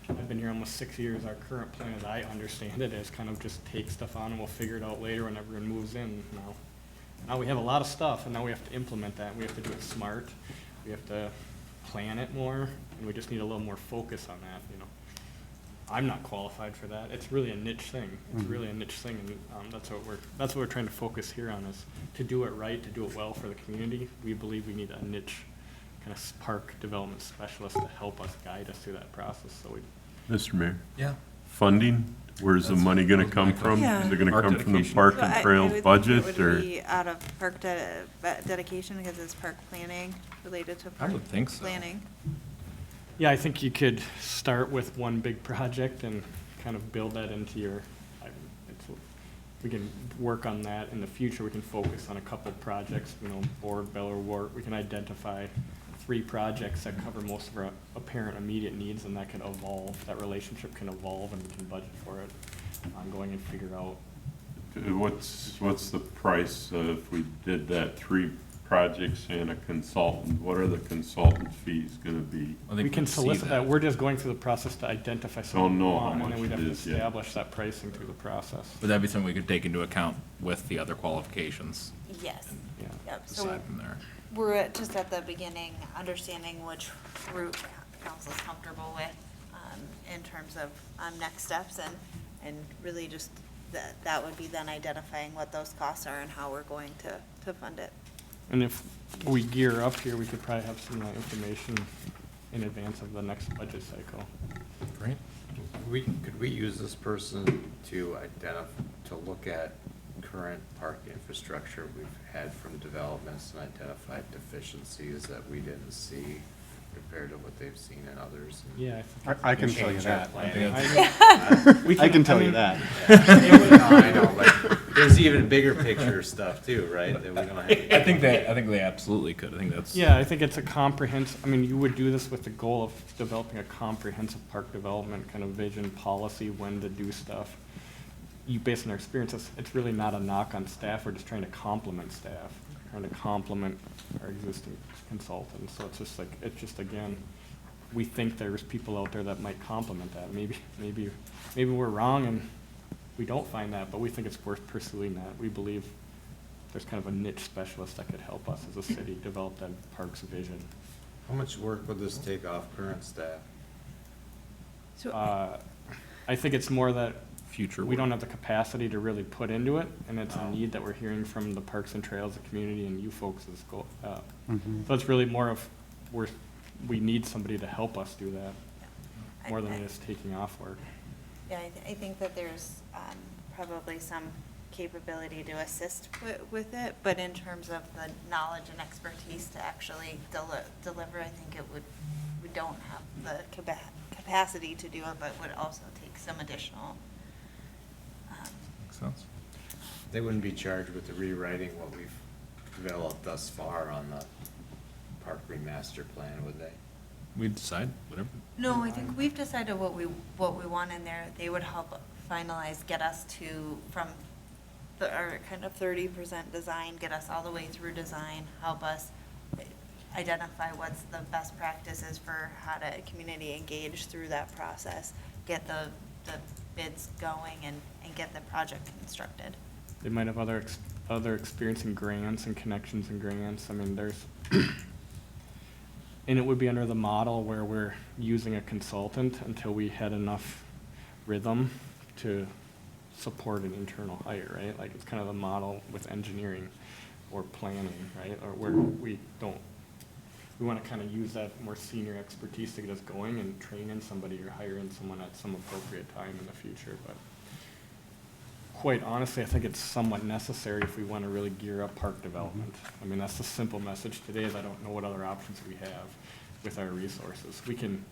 I've been here almost 6 years. Our current plan, as I understand it, is kind of just take stuff on and we'll figure it out later when everyone moves in. Now we have a lot of stuff, and now we have to implement that. We have to do it smart. We have to plan it more, and we just need a little more focus on that, I'm not qualified for that. It's really a niche thing. It's really a niche thing, and that's what we're trying to focus here on, is to do it right, to do it well for the community. We believe we need a niche kind of park development specialist to help us, guide us through that process. So Mr. Mayor, Yeah. funding, where's the money gonna come from? Yeah. Is it gonna Park come from the dedication. park So I and would trails think budget, it or? would be out of park dedication because it's park planning related to I park would think so. planning. yeah, I think you could start with one big project and kind of build that into your, we can work on that in the future. We can focus on a couple projects, Board, Beller, Wart. We can identify 3 projects that cover most of our apparent immediate needs, and that can evolve. That relationship can evolve, and we can budget for it ongoing and figure out. What's the price if we did that 3 projects and a consultant? What are the consultant fees gonna be? I think We can see solicit that. We're just going through the process to identify Don't something we know how want, and much then we'd have it to is yet. establish that pricing through the process. Would that be something we could take into account with the other qualifications? Yes. Yeah. Yep. So Decide from there. we're just at the beginning, understanding which route council's comfortable with in terms of next steps, and really just that would be then identifying what those costs are and how we're going to fund it. And if we gear up here, we could probably have some information in advance of the next budget cycle. Great. Could we use this person to look at current park infrastructure we've had from developments and identify deficiencies that we didn't see compared to what they've seen in others? Yeah. I can tell you Change our that. planning. I can tell you that. I know, but there's even bigger picture stuff too, right? That we don't have. I think they absolutely could. I think that's. Yeah, I think it's a comprehensive, you would do this with the goal of developing a comprehensive park development kind of vision, policy, when to do stuff. Based on our experience, it's really not a knock on staff. We're just trying to complement staff, trying to complement our existing consultants. So it's just again, we think there's people out there that might complement that. Maybe we're wrong and we don't find that, but we think it's worth pursuing that. We believe there's kind of a niche specialist that could help us as a city develop that parks vision. How much work would this take off current staff? So I think it's more that Future we work. don't have the capacity to really put into it, and it's a need that we're hearing from the Parks and Trails, the community, and you folks as go. So it's really more of we need somebody to help us do that, more than just taking off work. Yeah, I think that there's probably some capability to assist with it, but in terms of the knowledge and expertise to actually deliver, I think we don't have the capacity to do it, but would also take some additional. Makes sense. They wouldn't be charged with the rewriting what we've developed thus far on the park remaster plan, would they? We decide whatever. No, I think we've decided what we want in there. They would help finalize, get us from our kind of 30% design, get us all the way through design, help us identify what's the best practices for how to community engage through that process, get the bids going and get the project constructed. They might have other experience in grants and connections in grants. I mean, there's, and it would be under the model where we're using a consultant until we had enough rhythm to support an internal hire, right? Like, it's kind of the model with engineering or planning, right? Or where we want to kind of use that more senior expertise to get us going and train in somebody or hire in someone at some appropriate time in the future. But quite honestly, I think it's somewhat necessary if we want to really gear up park development. I mean, that's the simple message today, is I don't know what other options we have with our resources. We can,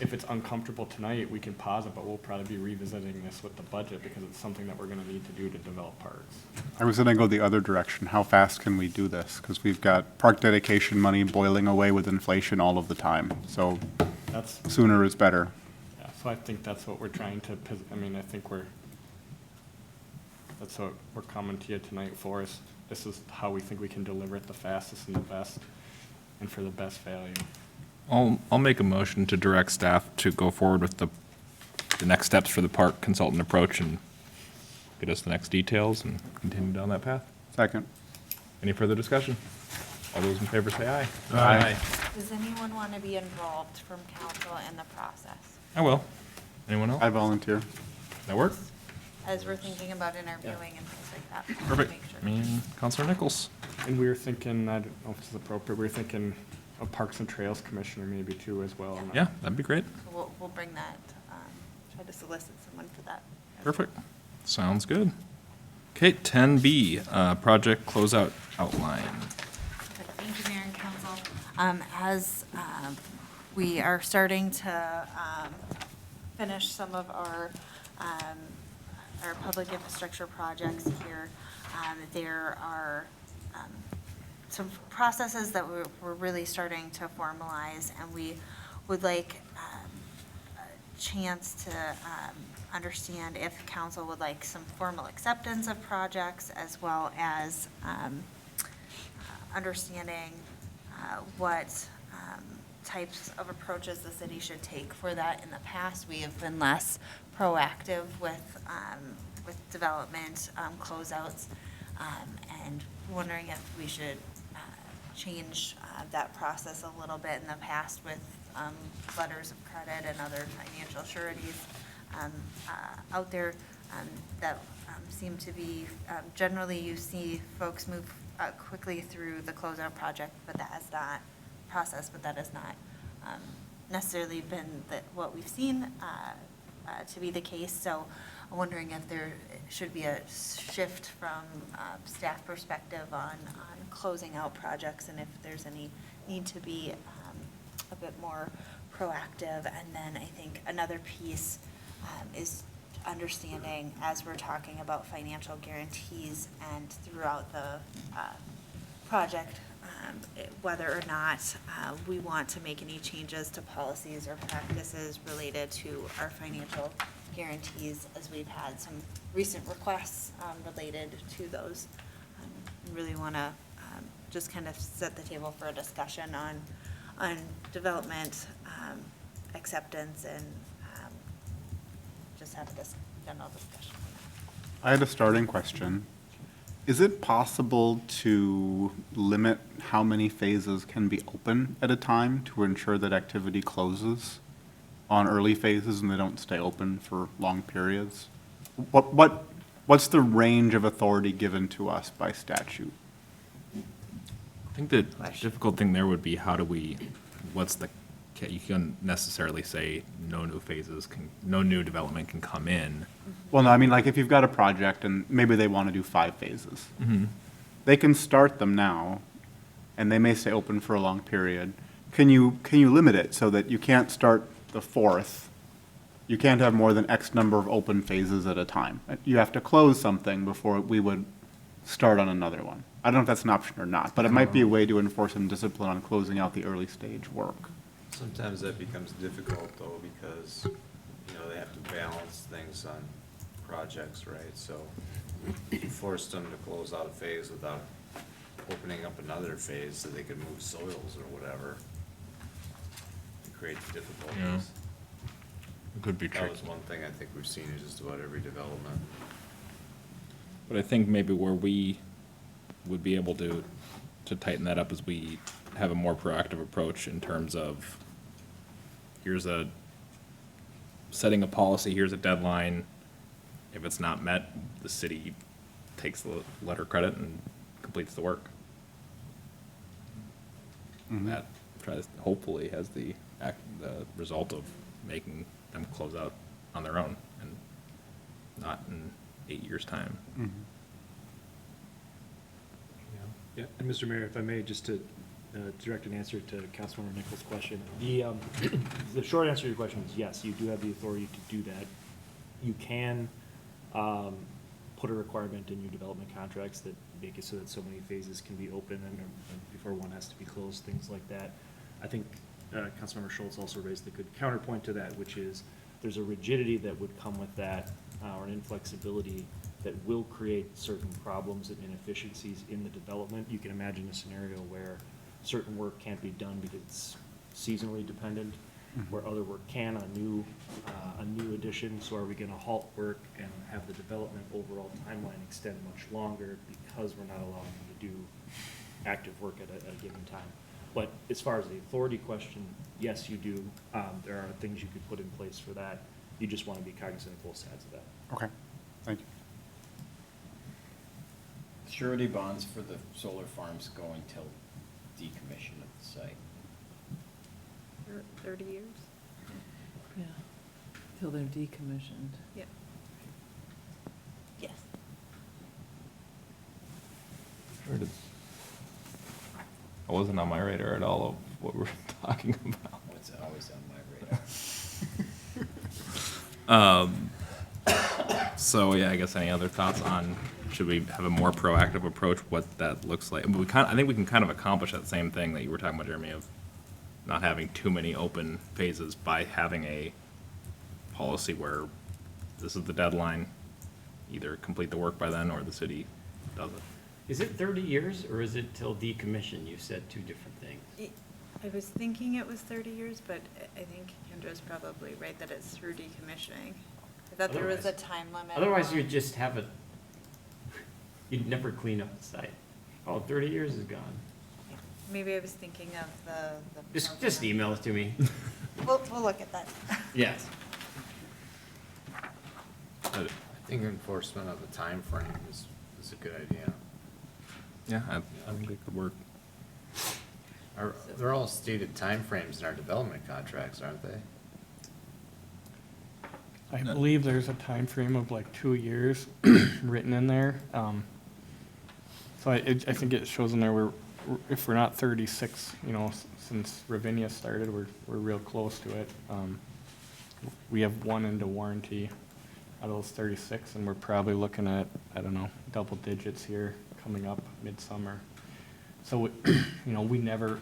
if it's uncomfortable tonight, we can pause it, but we'll probably be revisiting this with the budget because it's something that we're going to need to do to develop parks. I was gonna go the other direction. How fast can we do this? Because we've got park dedication money boiling away with inflation all of the time. So That's, sooner is better. yeah, so I think that's what we're trying to, I mean, I think that's what we're coming to you tonight for, is this is how we think we can deliver it the fastest and the best, and for the best value. I'll make a motion to direct staff to go forward with the next steps for the park consultant approach and get us the next details and continue down that path. Second. Any further discussion? All those in favor say aye. Aye. Does anyone want to be involved from council in the process? I will. Anyone else? I volunteer. That work? As we're thinking about interviewing and things like that. Perfect. Make sure. Me and Counselor Nichols. And we were thinking, I don't know if this is appropriate, we were thinking a Parks and Trails Commissioner maybe too as well. Yeah, that'd be great. So we'll bring that, try to solicit someone for that. as Perfect. Sounds good. Okay, 10B, project closeout outline. Perfect. Thank you, Mayor and Council. As we are starting to finish some of our public infrastructure projects here, there are some processes that we're really starting to formalize, and we would like a chance to understand if council would like some formal acceptance of projects, as well as understanding what types of approaches the city should take for that. In the past, we have been less proactive with development closeouts, and wondering if we should change that process a little bit. In the past, with letters of credit and other financial sureties out there that seem to be, generally you see folks move quickly through the closeout project, but that has not, process, but that has not necessarily been what we've seen to be the case. So I'm wondering if there should be a shift from staff perspective on closing out projects, and if there's any need to be a bit more proactive. And then I think another piece is understanding, as we're talking about financial guarantees and throughout the project, whether or not we want to make any changes to policies or practices related to our financial guarantees, as we've had some recent requests related to those. Really want to just kind of set the table for a discussion on development, acceptance, and just have this general discussion. I had a starting question. Is it possible to limit how many phases can be open at a time to ensure that activity closes on early phases and they don't stay open for long periods? What's the range of authority given to us by statute? I think the difficult thing there would be how do we, you can't necessarily say no new phases no new development can come in. Well, no, I mean, like, if you've got a project and maybe they want to do 5 phases, they can start them now, and they may stay open for a long period. Can you limit it so that you can't start the 4th? You can't have more than X number of open phases at a time. You have to close something before we would start on another one. I don't know if that's an option or not, but it might be a way to enforce some discipline on closing out the early stage work. Sometimes that becomes difficult though, because, they have to balance things on projects, right? So if you forced them to close out a phase without opening up another phase so they could move soils or whatever, it creates difficulties. Yeah. It could be That tricky. was one thing I think we've seen in just about every development. But I think maybe where we would be able to tighten that up is we have a more proactive approach in terms of, setting a policy, here's a deadline. If it's not met, the city takes the letter credit and completes the work. That hopefully has the result of making them close out on their own and not in 8 years' time. Yeah, and Mr. Mayor, if I may, just to direct an answer to Councilmember Nichols' question. The short answer to your question is yes, you do have the authority to do that. You can put a requirement in your development contracts that make it so that so many phases can be open and before one has to be closed, things like that. I think Councilmember Schultz also raised the good counterpoint to that, which is there's a rigidity that would come with that, or an inflexibility that will create certain problems and inefficiencies in the development. You can imagine a scenario where certain work can't be done because it's seasonally dependent, where other work can on a new addition. So are we gonna halt work and have the development overall timeline extend much longer because we're not allowing them to do active work at a given time? But as far as the authority question, yes, you do. There are things you could put in place for that. You just want to be cognizant of both sides of that. Okay, thank you. Surety bonds for the solar farms go until decommission of the site. 30 years? Yeah, till they're decommissioned. Yeah. Yes. It wasn't on my radar at all of what we're talking about. Oh, it's always on my radar. So, yeah, I guess any other thoughts on, should we have a more proactive approach, what that looks like? I think we can kind of accomplish that same thing that you were talking about, Jeremy, of not having too many open phases by having a policy where this is the deadline, either complete the work by then or the city does it. Is it 30 years or is it till decommission? You said two different things. I was thinking it was 30 years, but I think Kendra's probably right that it's through decommissioning. I thought there was a time limit. Otherwise, you'd just have you'd never clean up the site. Oh, 30 years is gone. Maybe I was thinking of the. Just email it to me. We'll look at that. Yes. I think enforcement of a time frame is a good idea. Yeah, I think it could work. They're all stated timeframes in our development contracts, aren't they? I believe there's a time frame of like 2 years written in there. So I think it shows in there if we're not 36, since Ravinia started, we're real close to it. We have one into warranty out of those 36, and we're probably looking at, I don't know, double digits here coming up midsummer. So, we never,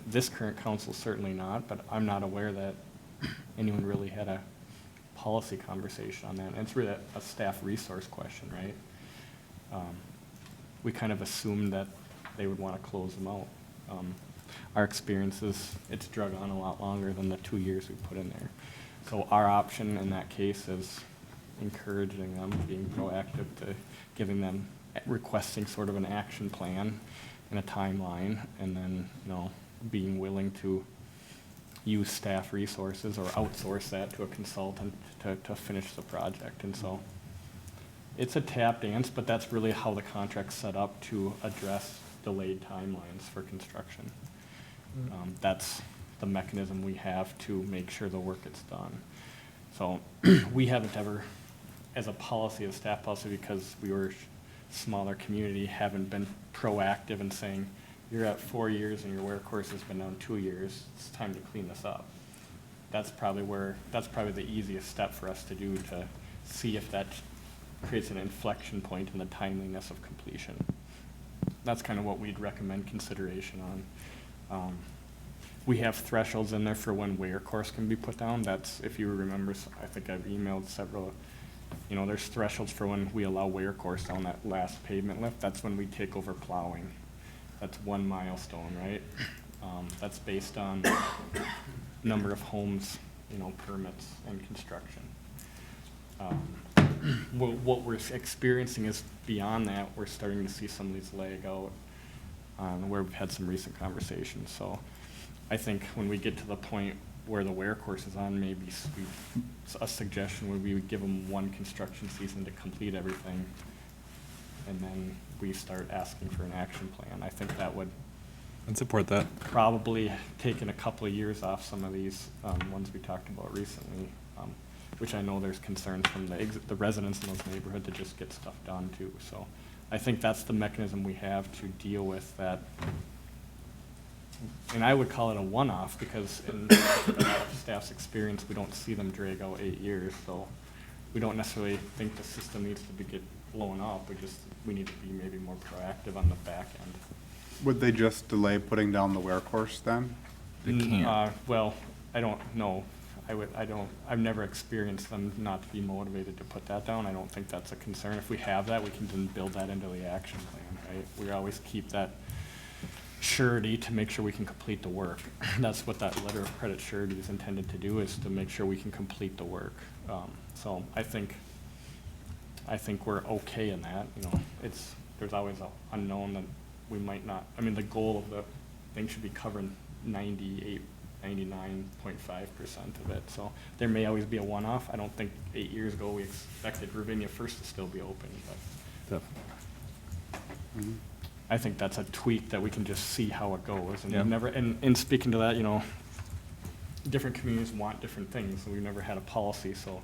this current council certainly not, but I'm not aware that anyone really had a policy conversation on that. And it's really a staff resource question, right? We kind of assumed that they would want to close them out. Our experience is it's drug on a lot longer than the 2 years we put in there. So our option in that case is encouraging them, being proactive to giving them, requesting sort of an action plan and a timeline, and then, being willing to use staff resources or outsource that to a consultant to finish the project. And so it's a tap dance, but that's really how the contract's set up to address delayed timelines for construction. That's the mechanism we have to make sure the work gets done. So we haven't ever, as a policy, a staff policy, because we were a smaller community, haven't been proactive in saying, you're at 4 years and your wear course has been down 2 years, it's time to clean this up. That's probably the easiest step for us to do to see if that creates an inflection point in the timeliness of completion. That's kind of what we'd recommend consideration on. We have thresholds in there for when wear course can be put down. That's, if you remember, I think I've emailed several, there's thresholds for when we allow wear course down that last pavement lift. That's when we take over plowing. That's one milestone, right? That's based on number of homes, permits and construction. what we're experiencing is beyond that. We're starting to see some of these lag out, where we've had some recent conversations. So I think when we get to the point where the wear course is on, maybe a suggestion would be we give them one construction season to complete everything, and then we start asking for an action plan. I think that would I'd support that. probably taken a couple of years off some of these ones we talked about recently, which I know there's concerns from the residents in those neighborhoods to just get stuff done too. So I think that's the mechanism we have to deal with that. And I would call it a one-off because in a lot of staff's experience, we don't see them drag out 8 years. So we don't necessarily think the system needs to get blown up. We need to be maybe more proactive on the back end. Would they just delay putting down the wear course then? They can't. Well, I don't know. I've never experienced them not to be motivated to put that down. I don't think that's a concern. If we have that, we can then build that into the action plan, right? We always keep that surety to make sure we can complete the work. That's what that letter of credit surety is intended to do, is to make sure we can complete the work. So I think we're okay in that, you know. There's always an unknown that we might not, I mean, the goal of the thing should be covering 99.5% of it. So there may always be a one-off. I don't think 8 years ago we expected Ravinia First to still be open, but I think that's a tweak that we can just see how it goes. And Yeah. and speaking to that, you know, different communities want different things. We've never had a policy, so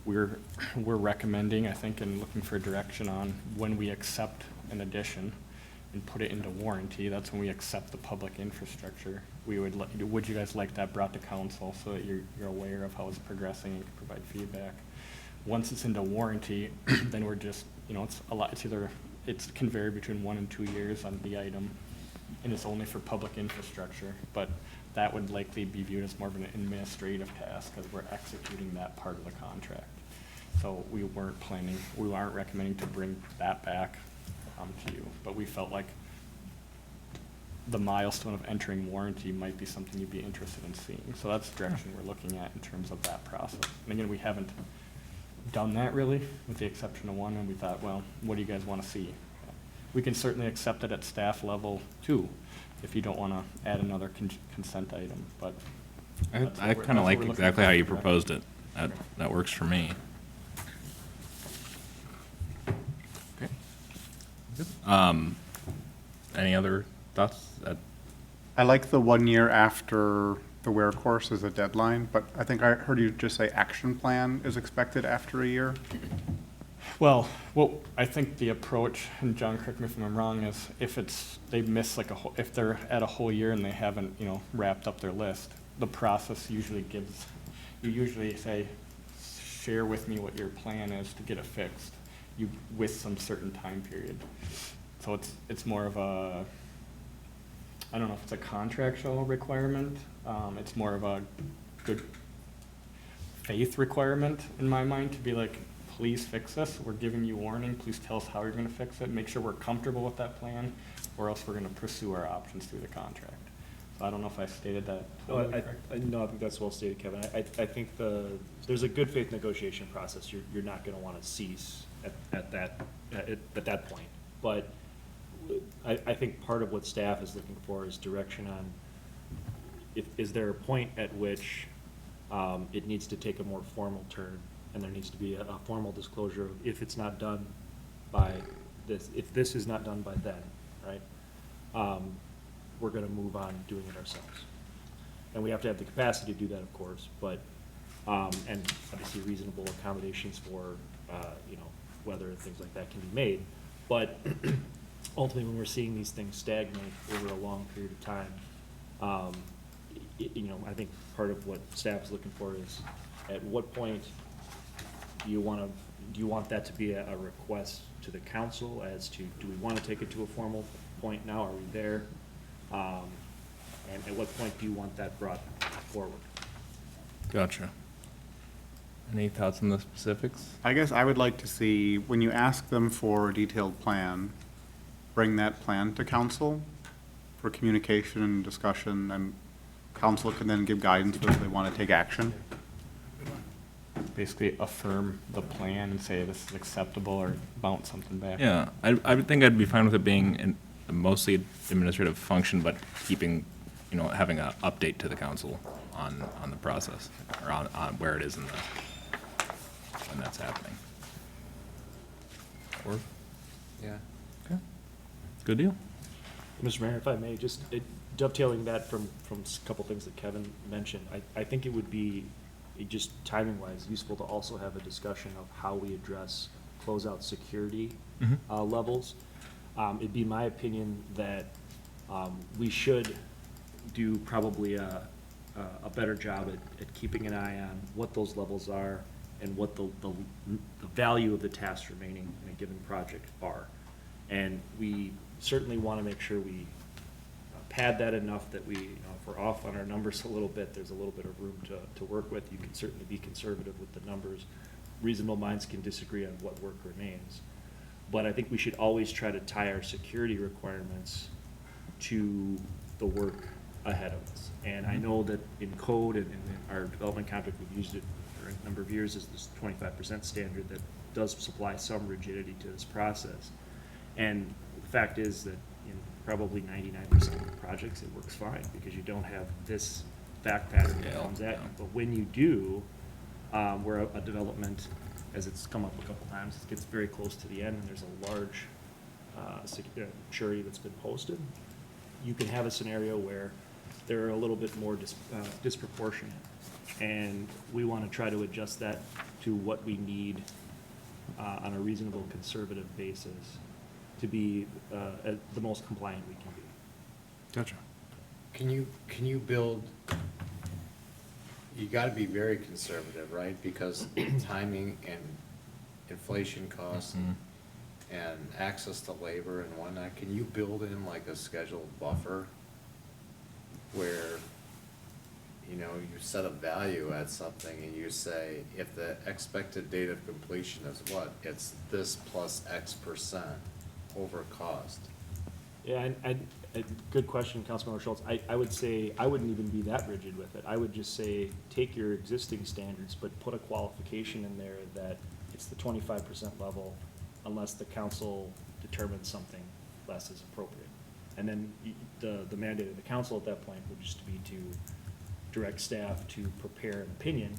we're recommending, I think, and looking for direction on when we accept an addition and put it into warranty. That's when we accept the public infrastructure. Would you guys like that brought to council so that you're aware of how it's progressing and can provide feedback? Once it's into warranty, then we're just, you know, it can vary between 1 and 2 years on the item, and it's only for public infrastructure, but that would likely be viewed as more of an administrative task because we're executing that part of the contract. So we aren't recommending to bring that back to you, but we felt like the milestone of entering warranty might be something you'd be interested in seeing. So that's the direction we're looking at in terms of that process. And again, we haven't done that really, with the exception of one, and we thought, well, what do you guys want to see? We can certainly accept it at staff level too, if you don't want to add another consent item, but. I kind of like exactly how you proposed it. That works for me. Okay. Any other thoughts? I like the 1 year after the wear course as a deadline, but I think I heard you just say action plan is expected after a year. Well, I think the approach, and John, correct me if I'm wrong, is if they miss if they're at a whole year and they haven't, you know, wrapped up their list, the process usually you usually say, share with me what your plan is to get it fixed, with some certain time period. So it's more of a, I don't know if it's a contractual requirement. It's more of a good faith requirement in my mind to be like, please fix this. We're giving you warning. Please tell us how you're going to fix it. Make sure we're comfortable with that plan, or else we're going to pursue our options through the contract. So I don't know if I stated that. No, I think that's well stated, Kevin. I think there's a good faith negotiation process. You're not going to want to cease at that point. But I think part of what staff is looking for is direction on, is there a point at which it needs to take a more formal turn, and there needs to be a formal disclosure of if it's not done by this, if this is not done by then, right? We're gonna move on doing it ourselves. And we have to have the capacity to do that, of course, but, and obviously reasonable accommodations for, you know, weather and things like that can be made. But ultimately, when we're seeing these things stagnate over a long period of time, you know, I think part of what staff is looking for is, at what point do you want that to be a request to the council as to, do we want to take it to a formal point now? Are we there? And at what point do you want that brought forward? Gotcha. Any thoughts on the specifics? I guess I would like to see, when you ask them for a detailed plan, bring that plan to council for communication and discussion, and council can then give guidance whether they want to take action. basically affirm the plan and say this is acceptable or bounce something back. Yeah, I would think I'd be fine with it being a mostly administrative function, but keeping, having an update to the council on the process, or on where it is when that's happening. Or, Yeah. okay, good deal. Mr. Mayor, if I may, just dovetailing that from a couple things that Kevin mentioned, I think it would be, just timing-wise, useful to also have a discussion of how we address closeout security levels. It'd be my opinion that we should do probably a better job at keeping an eye on what those levels are and what the value of the tasks remaining in a given project are. And we certainly want to make sure we pad that enough that we, if we're off on our numbers a little bit, there's a little bit of room to work with. You can certainly be conservative with the numbers. Reasonable minds can disagree on what work remains. But I think we should always try to tie our security requirements to the work ahead of us. And I know that in code and in our development contract, we've used it for a number of years as this 25% standard that does supply some rigidity to this process. And the fact is that in probably 99% of the projects, it works fine because you don't have this fact pattern that comes at you. But when you do, where a development, as it's come up a couple times, it gets very close to the end and there's a large surety that's been posted, you can have a scenario where they're a little bit more disproportionate. And we want to try to adjust that to what we need on a reasonable conservative basis to be the most compliant we can be. Gotcha. Can you build, you gotta be very conservative, right? Because timing and inflation costs and access to labor and whatnot, can you build in like a scheduled buffer where, you set a value at something and you say, if the expected date of completion is what? It's this plus X% over cost. Yeah, and good question, Councilmember Schultz. I would say, I wouldn't even be that rigid with it. I would just say, take your existing standards, but put a qualification in there that it's the 25% level unless the council determines something less is appropriate. And then the mandate of the council at that point would just be to direct staff to prepare an opinion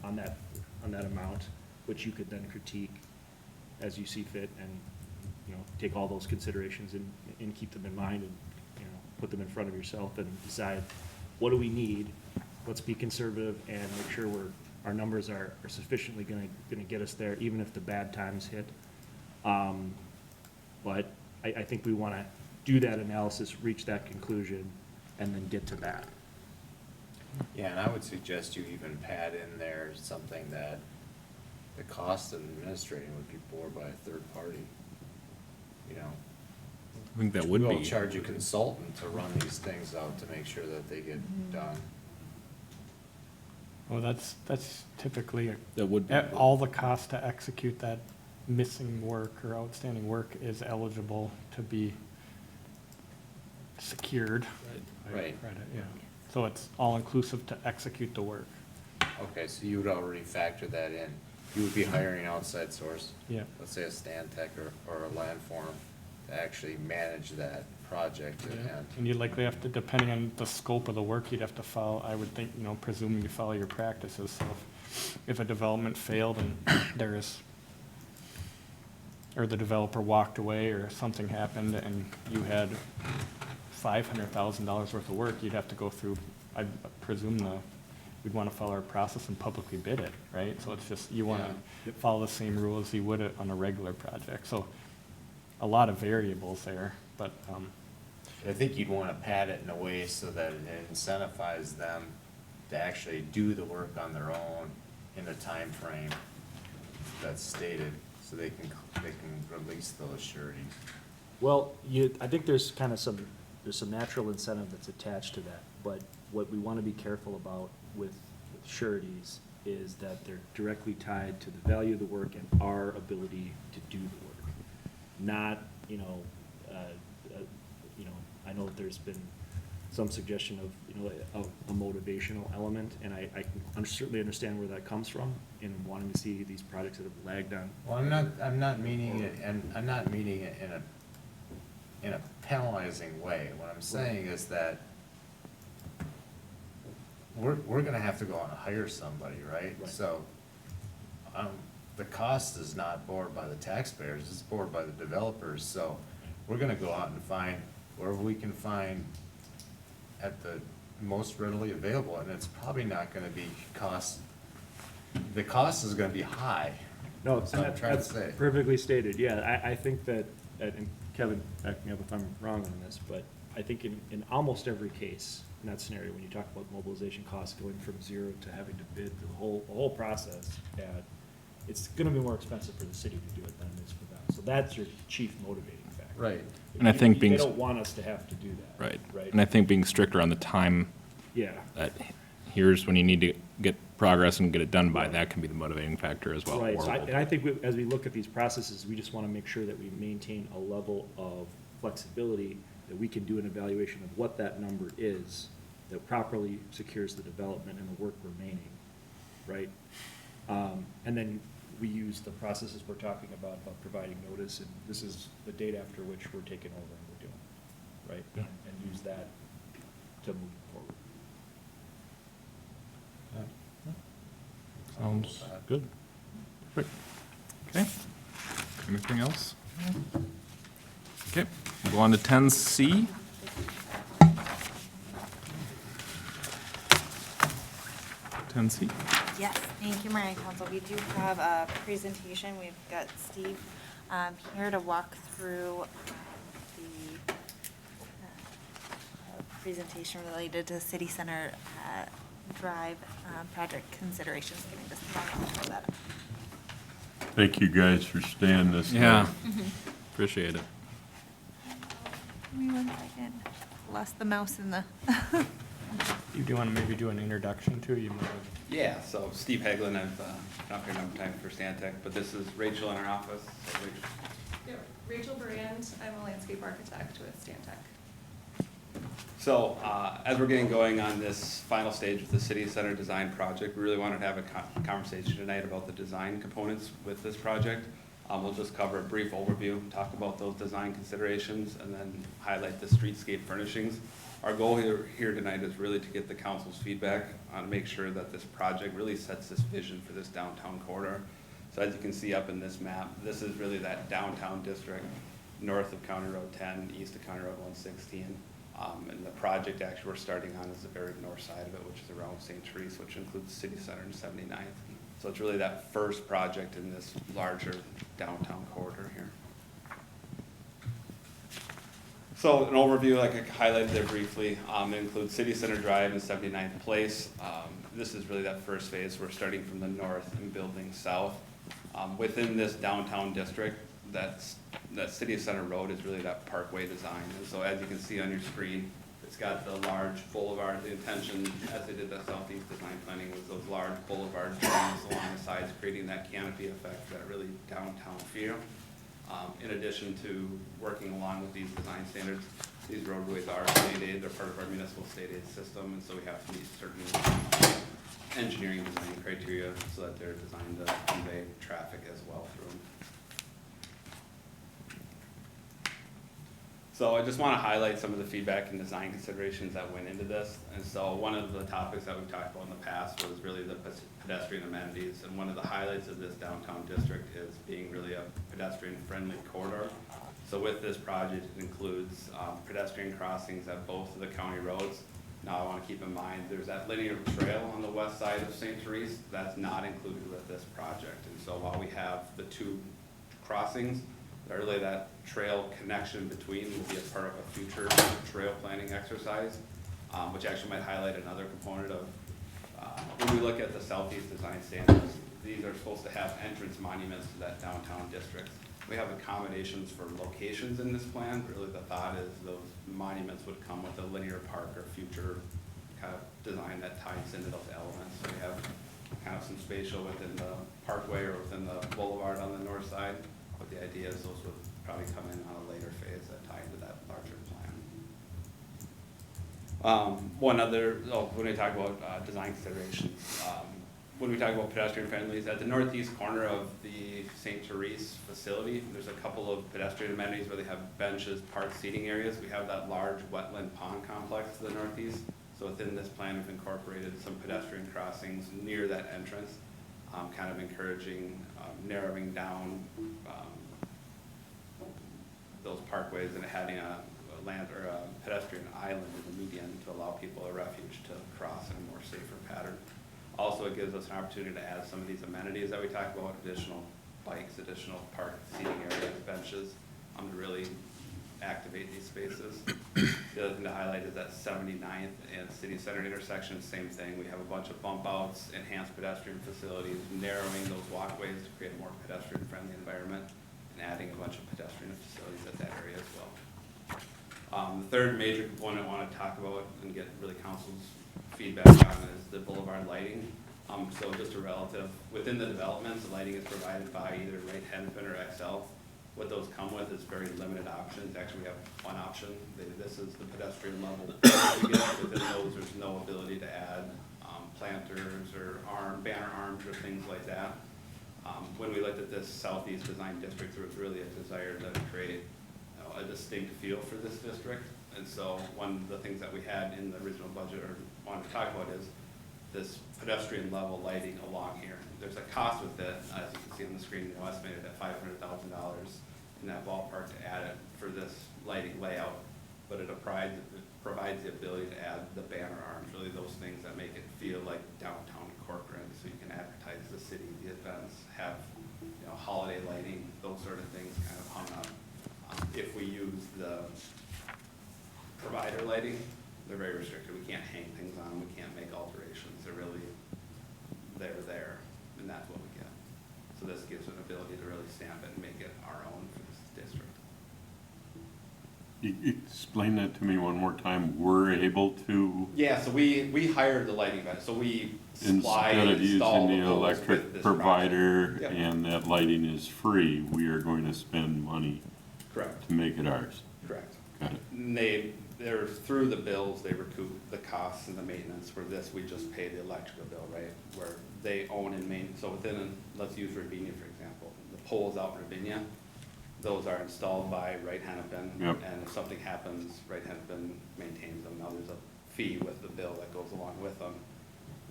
on that amount, which you could then critique as you see fit and, take all those considerations and keep them in mind and, put them in front of yourself and decide, what do we need? Let's be conservative and make sure our numbers are sufficiently gonna get us there, even if the bad times hit. But I think we wanna do that analysis, reach that conclusion, and then get to that. Yeah, and I would suggest you even pad in there something that the cost of administrating would be borne by a third party. I think that would We'll be. charge a consultant to run these things out to make sure that they get done. Well, that's typically, That would be. all the cost to execute that missing work or outstanding work is eligible to be secured. Right. Yeah. So it's all inclusive to execute the work. Okay, so you would already factor that in. You would be hiring an outside source. Yeah. Let's say a Stantec or a landform to actually manage that project and. And you'd likely have to, depending on the scope of the work, you'd have to follow, I would think, presuming you follow your practices. So if a development failed and or the developer walked away or something happened and you had $500,000 worth of work, you'd have to go through, I presume we'd want to follow our process and publicly bid it, right? So it's just, you want to follow the same rules you would on a regular project. So a lot of variables there, but, I think you'd want to pad it in a way so that it incentivizes them to actually do the work on their own in a time frame that's stated, so they can release those sureties. Well, I think there's kind of some natural incentive that's attached to that, but what we want to be careful about with sureties is that they're directly tied to the value of the work and our ability to do the work. Not, I know that there's been some suggestion of, a motivational element, and I can certainly understand where that comes from, in wanting to see these projects that have lagged on. Well, I'm not meaning it, and I'm not meaning it in a penalizing way. What I'm saying is that we're gonna have to go out and hire somebody, right? Right. So, the cost is not borne by the taxpayers, it's borne by the developers, so we're gonna go out and find wherever we can find at the most readily available, and it's probably not gonna be the cost is gonna be high. No, That's what I'm trying to that's say. perfectly stated, yeah, I think that, and Kevin, back me up if I'm wrong on this, but I think in almost every case, in that scenario, when you talk about mobilization costs going from 0 to having to bid the whole process, it's gonna be more expensive for the city to do it than it is for them, so that's your chief motivating factor. Right. And I think being- They don't want us to have to do that. Right. Right? And I think being stricter on the time, Yeah. that here's when you need to get progress and get it done by, that can be the motivating factor as well. Right, or so will and I think as we look at these processes, we just want to make sure that we maintain a level of flexibility, that we can do an evaluation of what that number is, that properly secures the development and the work remaining, right? And then we use the processes we're talking about providing notice, and this is the date after which we're taking over and we're doing, right? Yeah. And use that to move forward. Sounds good. Perfect. Okay. Anything else? Okay, we'll go on to 10C. 10C. Yes, thank you, Mayor and Council. We do have a presentation. We've got Steve here to walk through the presentation related to City Center Drive project considerations. Give me just a moment to pull that up. Thank you guys for staying this late. Yeah, appreciate it. Give me 1 second. Lost the mouse in the. You do want to maybe do an introduction too? You might. Yeah, so Steve Haglin, I've not here enough time for Stantec, but this is Rachel in our office. So Rachel. Yeah, Rachel Brand, I'm a landscape architect with Stantec. So as we're getting going on this final stage of the city center design project, we really wanted to have a conversation tonight about the design components with this project. We'll just cover a brief overview, talk about those design considerations, and then highlight the streetscape furnishings. Our goal here tonight is really to get the council's feedback on make sure that this project really sets this vision for this downtown corridor. So as you can see up in this map, this is really that downtown district north of County Road 10, east of County Road 116. And the project actually we're starting on is the very north side of it, which is around St. Therese, which includes City Center and 79th. So it's really that first project in this larger downtown corridor here. So an overview, like I highlighted there briefly, it includes City Center Drive and 79th Place. This is really that first phase. We're starting from the north and building south. Within this downtown district, that City Center Road is really that parkway design. And so as you can see on your screen, it's got the large boulevard. The intention, as they did the southeast design planning, was those large boulevard trees along the sides, creating that canopy effect, that really downtown feel. In addition to working along with these design standards, these roadways are state aid, they're part of our municipal state aid system, and so we have to meet certain engineering design criteria so that they're designed to convey traffic as well through them. So I just want to highlight some of the feedback and design considerations that went into this. And so one of the topics that we've talked about in the past was really the pedestrian amenities. And one of the highlights of this downtown district is being really a pedestrian-friendly corridor. So with this project, it includes pedestrian crossings at both of the county roads. Now I want to keep in mind, there's that linear trail on the west side of St. Therese that's not included with this project. And so while we have the two crossings, really that trail connection between will be a part of a future trail planning exercise, which actually might highlight another component of, when we look at the southeast design standards, these are supposed to have entrance monuments to that downtown district. We have accommodations for locations in this plan, but really the thought is those monuments would come with a linear park or future kind of design that ties into those elements. So we have kind of some spatial within the parkway or within the boulevard on the north side. But the idea is those would probably come in on a later phase that tie into that larger plan. One other, when we talk about design considerations, when we talk about pedestrian friendlies, at the northeast corner of the St. Therese facility, there's a couple of pedestrian amenities where they have benches, parked seating areas. We have that large wetland pond complex to the northeast. So within this plan, we've incorporated some pedestrian crossings near that entrance, kind of encouraging narrowing down those parkways and having a land or a pedestrian island in the median to allow people a refuge to cross in a more safer pattern. Also, it gives us an opportunity to add some of these amenities that we talked about, additional bikes, additional park seating areas, benches, to really activate these spaces. The other thing to highlight is that 79th and City Center intersection, same thing. We have a bunch of bump outs, enhanced pedestrian facilities, narrowing those walkways to create a more pedestrian friendly environment, and adding a bunch of pedestrian facilities at that area as well. The third major component I want to talk about and get really council's feedback on is the boulevard lighting. So just a relative, within the developments, the lighting is provided by either Wright Hennepin or XL. What those come with is very limited options. Actually, we have one option. This is the pedestrian level. Within those, there's no ability to add planters or banner arms or things like that. When we looked at this southeast design district, there was really a desire to create a distinct feel for this district. And so one of the things that we had in the original budget or wanted to talk about is this pedestrian level lighting along here. There's a cost with it, as you can see on the screen, estimated at $500,000 in that ballpark to add it for this lighting layout. But it provides the ability to add the banner arms, really those things that make it feel like downtown Corcoran, so you can advertise the city, the events, have holiday lighting, those sort of things kind of hung up. If we use the provider lighting, they're very restricted. We can't hang things on them. We can't make alterations. They're there, and that's what we get. So this gives an ability to really stamp it and make it our own for this district. Explain that to me one more time. We're able to, Yeah, so we hired the lighting vendor. So we supply instead and of install using the the poles with electric this provider project. Yep. and that lighting is free, we are going to spend money Correct. to make it ours. Correct. Got it. And they're through the bills, they recoup the costs and the maintenance. For this, we just pay the electrical bill, right? Where they own and maintain, so let's use Ravinia, for example. The poles out in Ravinia, those are installed by Wright Hennepin. Yep. And if something happens, Wright Hennepin maintains them. Now, there's a fee with the bill that goes along with them.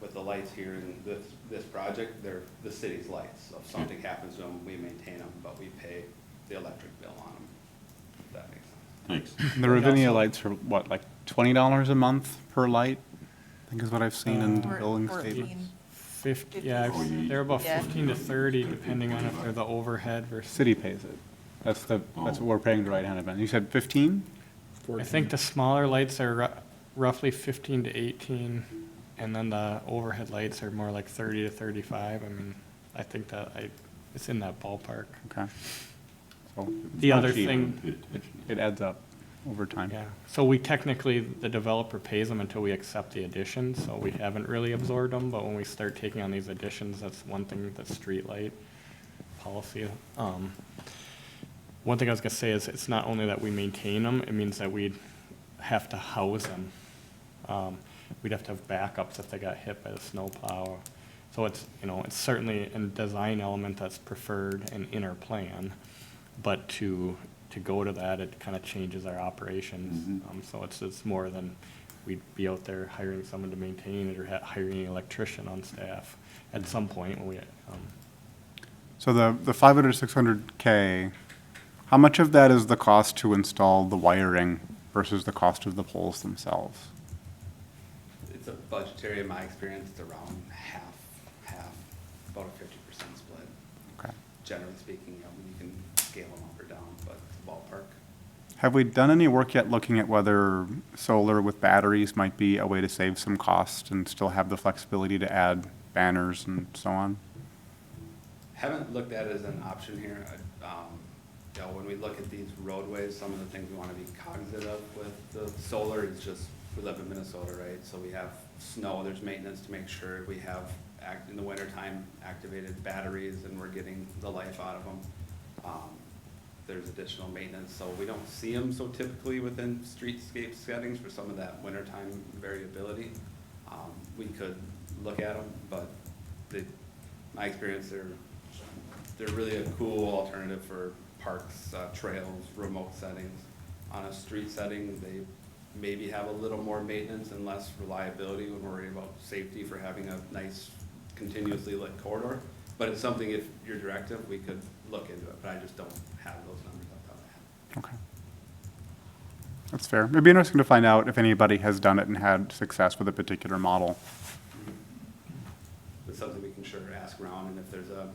With the lights here in this project, they're the city's lights. So if something happens to them, we maintain them, but we pay the electric bill on them, if that makes sense. Thanks. The Ravinia lights are what, like $20 a month per light? I think is what I've seen in the Or billing 14. statements. 50, yeah, they're about Yeah. 15 to 30, depending on if they're the overhead versus. City pays it. That's what we're paying to Wright Hennepin. You said 15? I think the smaller lights are roughly 15 to 18, and then the overhead lights are more like 30 to 35. I mean, I think it's in that ballpark. Okay. So it's The not other cheap. thing, It adds up over time. yeah, so we technically, the developer pays them until we accept the addition, so we haven't really absorbed them, but when we start taking on these additions, that's one thing, that's street light policy. One thing I was gonna say is, it's not only that we maintain them, it means that we'd have to house them. We'd have to have backups if they got hit by the snowplow. So it's, it's certainly a design element that's preferred and in our plan, but to go to that, it kind of changes our operations. So it's more than we'd be out there hiring someone to maintain it or hiring an electrician on staff at some point when we, So the 500 to 600K, how much of that is the cost to install the wiring versus the cost of the poles themselves? It's a budgetary, in my experience, it's around half, about a 50% split. Okay. Generally speaking, you can scale them up or down, but it's a ballpark. Have we done any work yet looking at whether solar with batteries might be a way to save some cost and still have the flexibility to add banners and so on? Haven't looked at it as an option here. When we look at these roadways, some of the things we want to be cognizant of with the solar is just, we live in Minnesota, right? So we have snow, there's maintenance to make sure we have, in the wintertime, activated batteries and we're getting the life out of them. there's additional maintenance, so we don't see them so typically within streetscape settings for some of that wintertime variability. We could look at them, but my experience, they're really a cool alternative for parks, trails, remote settings. On a street setting, they maybe have a little more maintenance and less reliability when we're worried about safety for having a nice continuously lit corridor. But it's something, if your directive, we could look into it, but I just don't have those numbers off the top of my head. Okay. That's fair. It'd be interesting to find out if anybody has done it and had success with a particular model. It's something we can sure ask around, and if there's a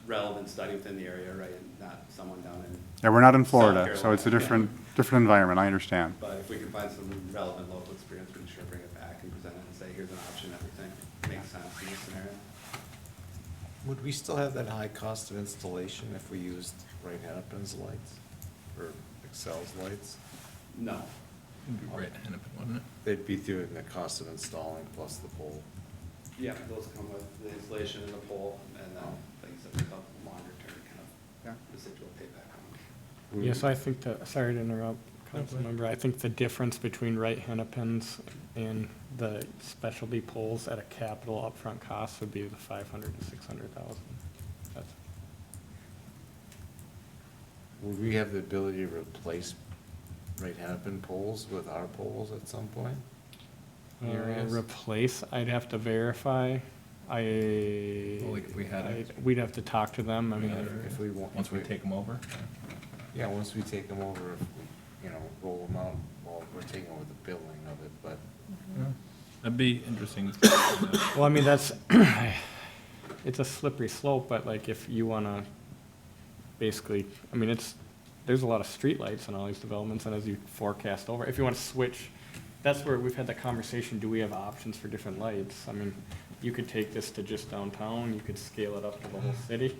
relevant study within the area, right, and not someone down in. Yeah, we're not in South Florida, so it's a Carolina. different environment, I understand. But if we can find some relevant local experience, we can sure bring it back and present it and say, here's an option that we think makes sense in this scenario. Would we still have that high cost of installation if we used Wright Hennepin's lights or Excel's lights? No. Right, Hennepin, wouldn't it? They'd be through in the cost of installing plus the pole. Yeah, those come with the installation and the pole, and then, like you said, there's a longer term kind of residual payback on them. Yes, I think that, sorry to interrupt, Councilmember, I think the difference between Wright Hennepin's and the specialty poles at a capital upfront cost would be the 500 to 600,000. That's Would we have the ability to replace Wright Hennepin poles with our poles at some point? Areas? replace, I'd have to verify. Well, like if we had it. We'd have to talk to them, I mean. If we want. Once we take them over? Yeah, once we take them over, if we, roll them out, well, we're taking over the building of it, but That'd be interesting. Well, I mean, that's, it's a slippery slope, but like if you wanna basically, I mean, there's a lot of streetlights in all these developments, and as you forecast over, if you wanna switch, that's where we've had the conversation, do we have options for different lights? I mean, you could take this to just downtown, you could scale it up to the whole city.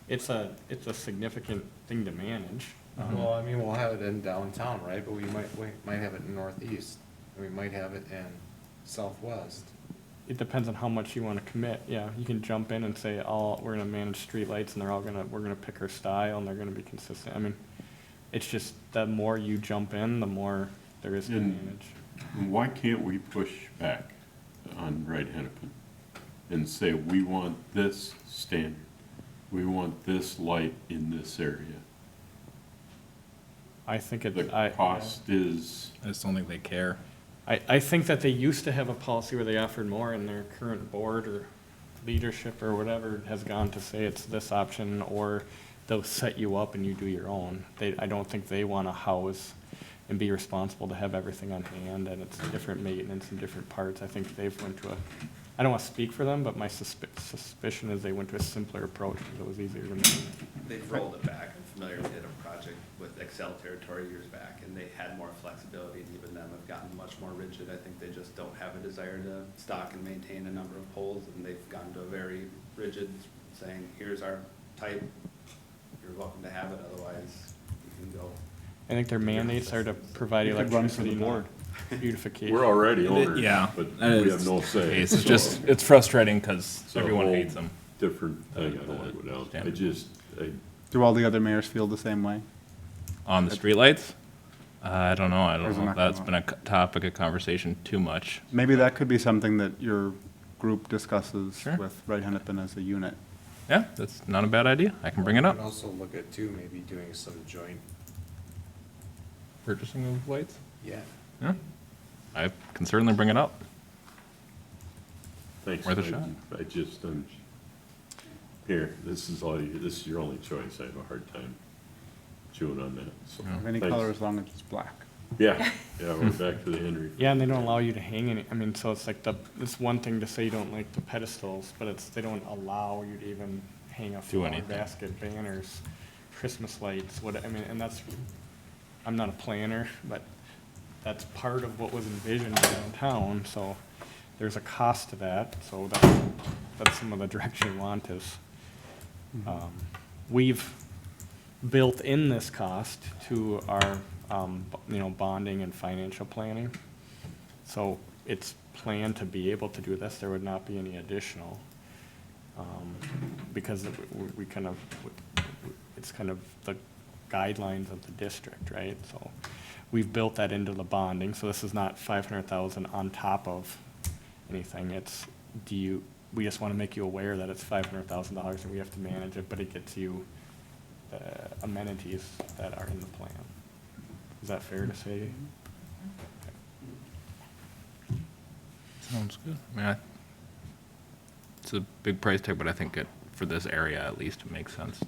It's a significant thing to manage. Well, I mean, we'll have it in downtown, right, but we might have it in northeast, and we might have it in southwest. It depends on how much you wanna commit, yeah, you can jump in and say, we're gonna manage streetlights, and we're gonna pick our style, and they're gonna be consistent, I mean, it's just, the more you jump in, the more there is to manage. Why can't we push back on Wright Hennepin and say, we want this standard, we want this light in this area? I think The cost is, I just don't think they care. I think that they used to have a policy where they offered more, and their current board or leadership or whatever has gone to say it's this option, or they'll set you up and you do your own. I don't think they want to house and be responsible to have everything on hand, and it's different maintenance and different parts. I think they've went to I don't want to speak for them, but my suspicion is they went to a simpler approach because it was easier to manage. They've rolled it back. I'm familiar, we did a project with Excel territory years back, and they had more flexibility, and even them have gotten much more rigid. I think they just don't have a desire to stock and maintain a number of poles, and they've gone to a very rigid, saying, here's our type, you're welcome to have it, otherwise you can go. I think their mandates are to provide You could run for the electricity, board. not beautification. we're already owners, Yeah. but that we is have no say. It's so just, it's frustrating because it's a everyone whole hates them. Different thing, I don't want to go down. I Standard. just, Do all the other mayors feel the same way? On the streetlights? I don't know. I Or don't is it know not if that's gonna been a topic of conversation too much. Maybe that could be something that your group discusses Sure. with Wright Hennepin as a unit. Yeah, that's not a bad idea. I can bring it We up. can also look at too, maybe doing some joint, Purchasing of lights? yeah. Yeah. I can certainly bring it up. thanks. Worth a shot. I just, here, this is your only choice. I have a hard time chewing on that, so. Any thanks. color as long as it's black. Yeah, we're back to the Henry. Yeah, and they don't allow you to hang any, I mean, so it's like it's one thing to say you don't like the pedestals, but they don't allow you to even hang a flower anything. basket, banners, Christmas lights, I mean, and I'm not a planner, but that's part of what was envisioned downtown, so there's a cost to that, so that's some of the direction we want is, we've built in this cost to our, bonding and financial planning. So it's planned to be able to do this, there would not be any additional, because we kind of, it's kind of the guidelines of the district, right? So we've built that into the bonding, so this is not 500,000 on top of anything. It's, we just want to make you aware that it's $500,000 and we have to manage it, but it gets you the amenities that are in the plan. Is that fair to say? Sounds good. I mean, it's a big price tag, but I think for this area at least, it makes sense to,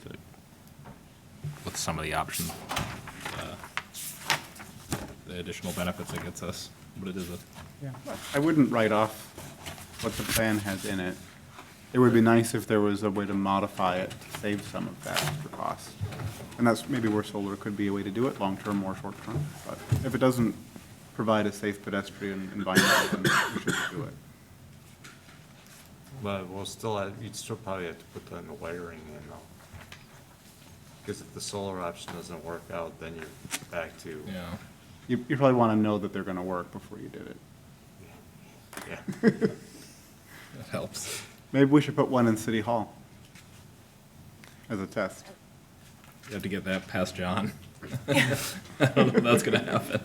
with some of the options, the additional benefits it gets us, but it is I wouldn't write off what the plan has in it. It would be nice if there was a way to modify it to save some of that for cost. And that's maybe where solar could be a way to do it, long-term or short-term. But if it doesn't provide a safe pedestrian environment, then we shouldn't do it. But you'd still probably have to put the wiring in though. Because if the solar option doesn't work out, then you're back to. yeah. You probably want to know that they're going to work before you did it. Yeah. That helps. Maybe we should put one in City Hall as a test. You have to get that past John. I don't know if that's gonna happen.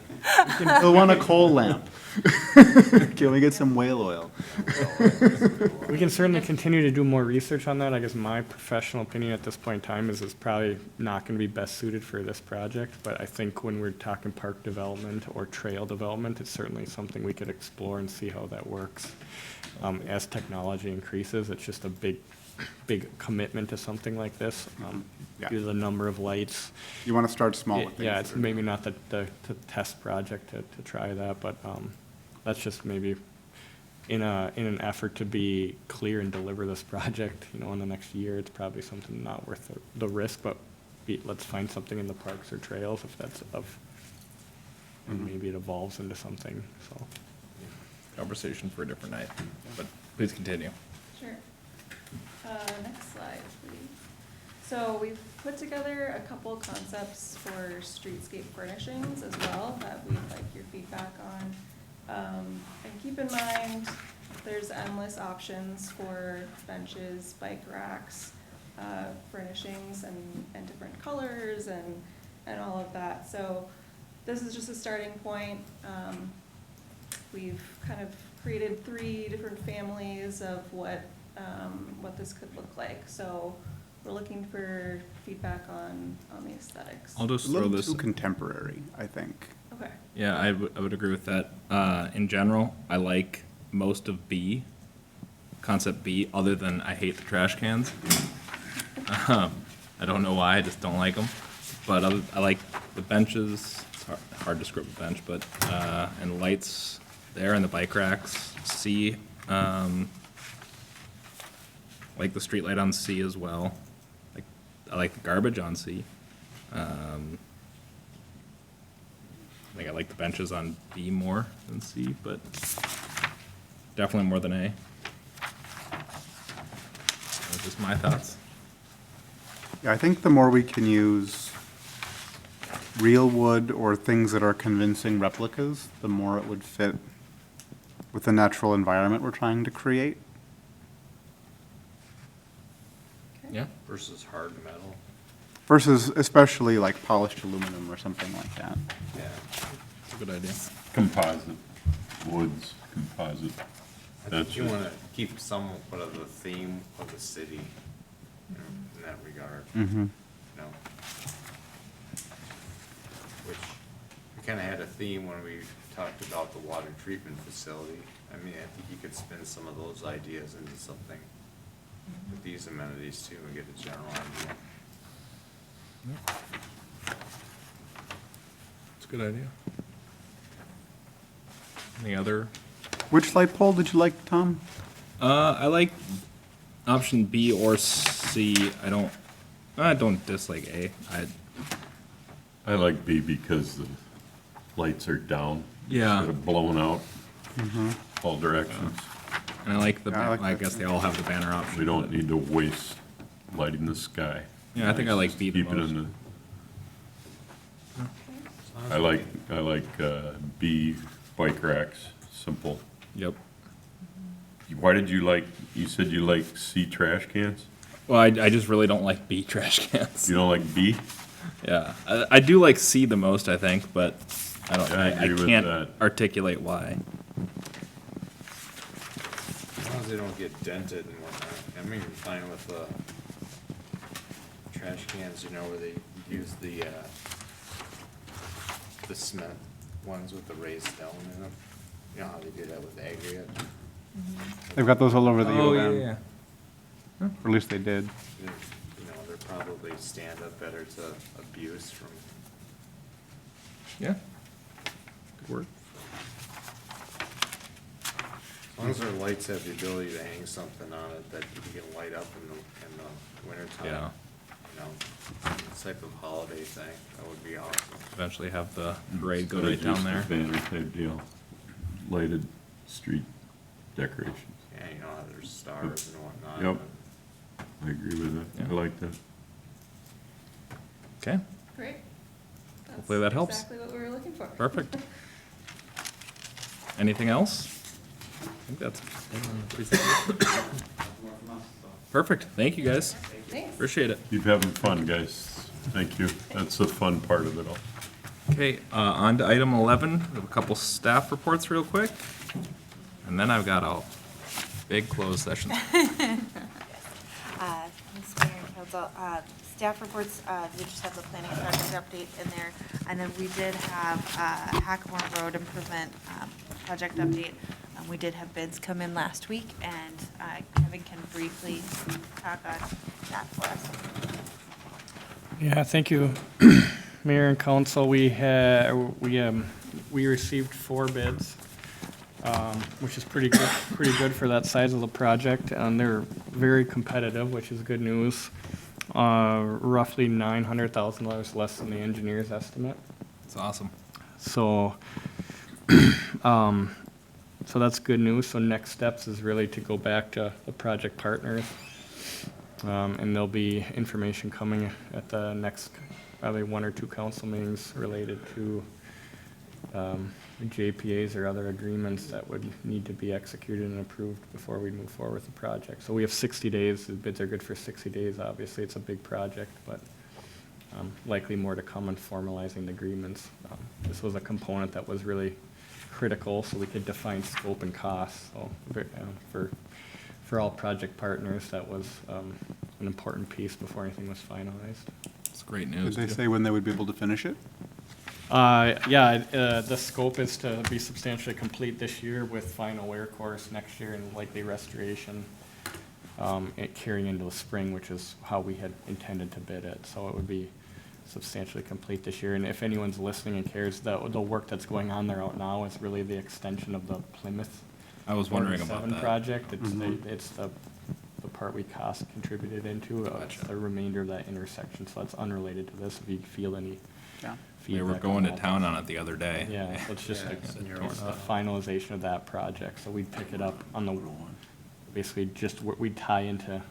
We'll want a coal lamp. Can we get some whale oil? We can certainly continue to do more research on that. I guess my professional opinion at this point in time is it's probably not going to be best suited for this project, but I think when we're talking park development or trail development, it's certainly something we could explore and see how that works. As technology increases, it's just a big commitment to something like this, Yeah. due to the number of lights. You want to start small with things. Yeah, that it's are- maybe not the test project to try that, but that's just maybe in an effort to be clear and deliver this project, in the next year, it's probably something not worth the risk, but let's find something in the parks or trails if that's and maybe it evolves into something, so. Conversation for a different night, but please continue. Sure. Next slide, please. So we've put together a couple concepts for streetscape furnishings as well that we'd like your feedback on. And keep in mind, there's endless options for benches, bike racks, furnishings and different colors and all of that. So this is just a starting point. We've kind of created 3 different families of what this could look like. So we're looking for feedback on the aesthetics. I'll just A throw little this. too contemporary, I think. Okay. Yeah, I would agree with that. In general, I like most of B, concept B, other than I hate the trash cans. I don't know why, I just don't like them. But I like the benches, it's hard to script a bench, but, and lights there and the bike racks. C, like the street light on C as well. I like the garbage on C. I think I like the benches on B more than C, but definitely more than A. That's just my thoughts. Yeah, I think the more we can use real wood or things that are convincing replicas, the more it would fit with the natural environment we're trying to create. Yeah. Versus hard metal. Versus especially like polished aluminum or something like that. Yeah. That's a good idea. Composite, woods, composite. I That's think you it. want to keep somewhat of the theme of the city in that regard. Mm-hmm. Which, we kind of had a theme when we talked about the water treatment facility. I mean, I think you could spin some of those ideas into something with these amenities too and get a general idea. It's a good idea. Any other? Which light pole did you like, Tom? I like option B or C. I don't dislike A. I like B because the lights are down. Yeah. Instead of blowing out all directions. And I like the, Yeah, I like I that guess too. they all have the banner option. We don't but- need to waste lighting the sky. Yeah, I think I like B the Keep it most. in the, I like B, bike racks, simple. Yep. Why did you said you like C trash cans? Well, I just really don't like B trash cans. You don't like B? Yeah, I do like C the most, I think, but I don't, Yeah, I I agree with can't that. articulate why. As long as they don't get dented and whatnot. I'm even fine with the trash cans, you know, where they use the cement ones with the raised stone in them. You know how they do that with aggregate? They've got those all over the Oh, U of M. yeah. Or at least they did. You know, they're probably stand up better to abuse from, Yeah. Good work. as long as our lights have the ability to hang something on it that you can light up in the wintertime. Yeah. You know, it's type of holiday thing, that would be awesome. Eventually have the parade go Instead right of down just a there. Banner type deal, lighted street decorations. Yeah, you know, how there's stars and whatnot. Yep. I agree with that. Yeah. I like that. Okay, Great. That's Hopefully that helps. Exactly what we were looking for. perfect. Anything else? I think that's perfect. Thank you, guys. Thanks. Appreciate it. Keep having fun, guys. Thank you. That's the fun part of it all. Okay, on to item 11. We have a couple staff reports real quick. And then I've got a big closed session. Thanks, Mayor and Council. Staff reports, we just have the planning project update in there. And then we did have Hackamore Road Improvement project update. We did have bids come in last week, and Kevin can briefly talk on that for us. Yeah, thank you, Mayor and Council. We received 4 bids, which is pretty good for that size of the project, and they're very competitive, which is good news. Roughly $900,000 less than the engineer's estimate. It's awesome. So, so that's good news. So next steps is really to go back to the project partners. And there'll be information coming at the next, probably 1 or 2 council meetings related to JPAs or other agreements that would need to be executed and approved before we move forward with the project. So we have 60 days. The bids are good for 60 days. Obviously, it's a big project, but likely more to come on formalizing the agreements. This was a component that was really critical, so we could define scope and cost. So for all project partners, that was an important piece before anything was finalized. It's great Did news. they too. say when they would be able to finish it? The scope is to be substantially complete this year with final wear course next year and likely restoration carrying into the spring, which is how we had intended to bid it. So it would be substantially complete this year. And if anyone's listening and cares, the work that's going on there out now is really the extension of the Plymouth I was wondering about 47 that. project. It's the part we cost contributed into, it's Gotcha. the remainder of that intersection, so that's unrelated to this, if you feel any Yeah. They were feedback going on to that. town on it the other day. Yeah, so it's just Yeah, a it's in your it's a stuff. finalization of that project, so we'd pick it up on the, basically just, we'd tie into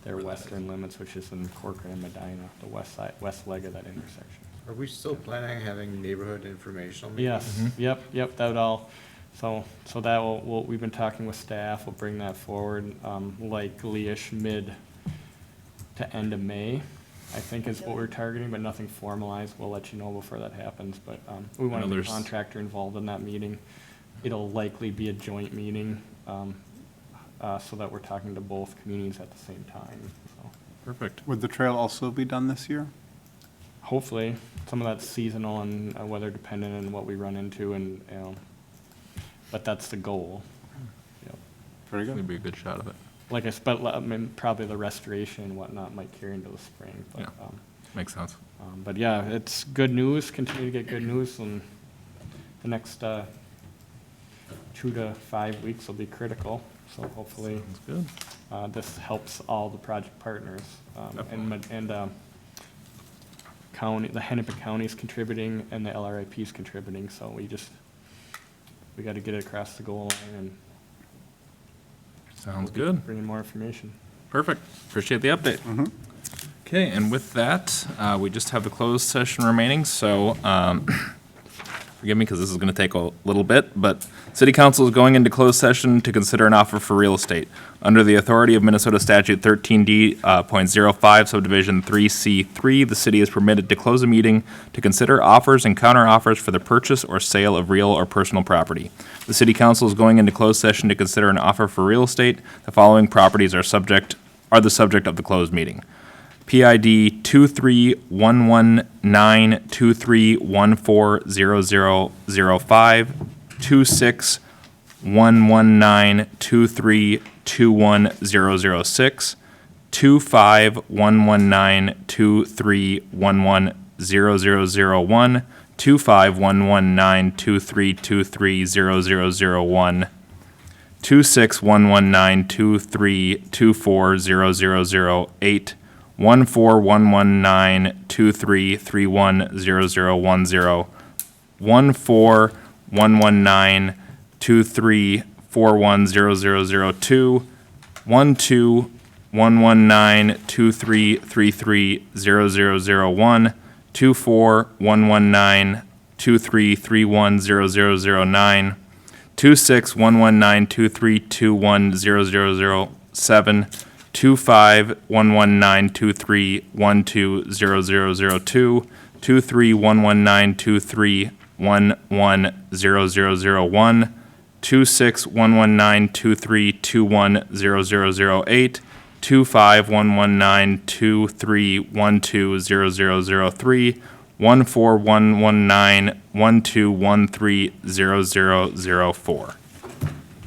their western limits, which is in Corcoran and Medina, the west leg of that intersection. Are we still planning on having neighborhood informational meetings? Yes, yep, that would all, so that we've been talking with staff, we'll bring that forward, likely-ish mid to end of May, I think is what we're targeting, but nothing formalized, we'll let you know before that happens, but, we want know the there's- contractor involved in that meeting. It'll likely be a joint meeting, so that we're talking to both communities at the same time, so. Perfect. Would the trail also be done this year? Hopefully, some of that's seasonal and weather dependent and what we run into and, but that's the goal. Yep. Very It'd good. be a good shot of it. Like I said, but I mean, probably the restoration and whatnot might carry into the spring, but, Yeah. Makes sense. but yeah, it's good news, continue to get good news, and the next, 2 to 5 weeks will be critical, so hopefully, Sounds good. this helps all the project partners, Definitely. county, the Hennepin County is contributing and the LRIP is contributing, so we gotta get it across the goal line and Sounds good. bring in more information. Perfect. Appreciate the update. Okay, and with that, we just have the closed session remaining, so forgive me because this is going to take a little bit, but City Council is going into closed session to consider an offer for real estate. Under the authority of Minnesota Statute 13D.05 subdivision 3C3, the city is permitted to close a meeting to consider offers and counteroffers for the purchase or sale of real or personal property. The City Council is going into closed session to consider an offer for real estate. The following properties are the subject of the closed meeting. PID 231123140005, 2511923210006, 2511923110001, 2511923230001, 2611923240008, 1411923310010, 1411923410002, 1211923330001, 2411923310009, 2611923210007, 2511923120002, 2311923110001, 2611923210008, 2511923120003, 1411912130004.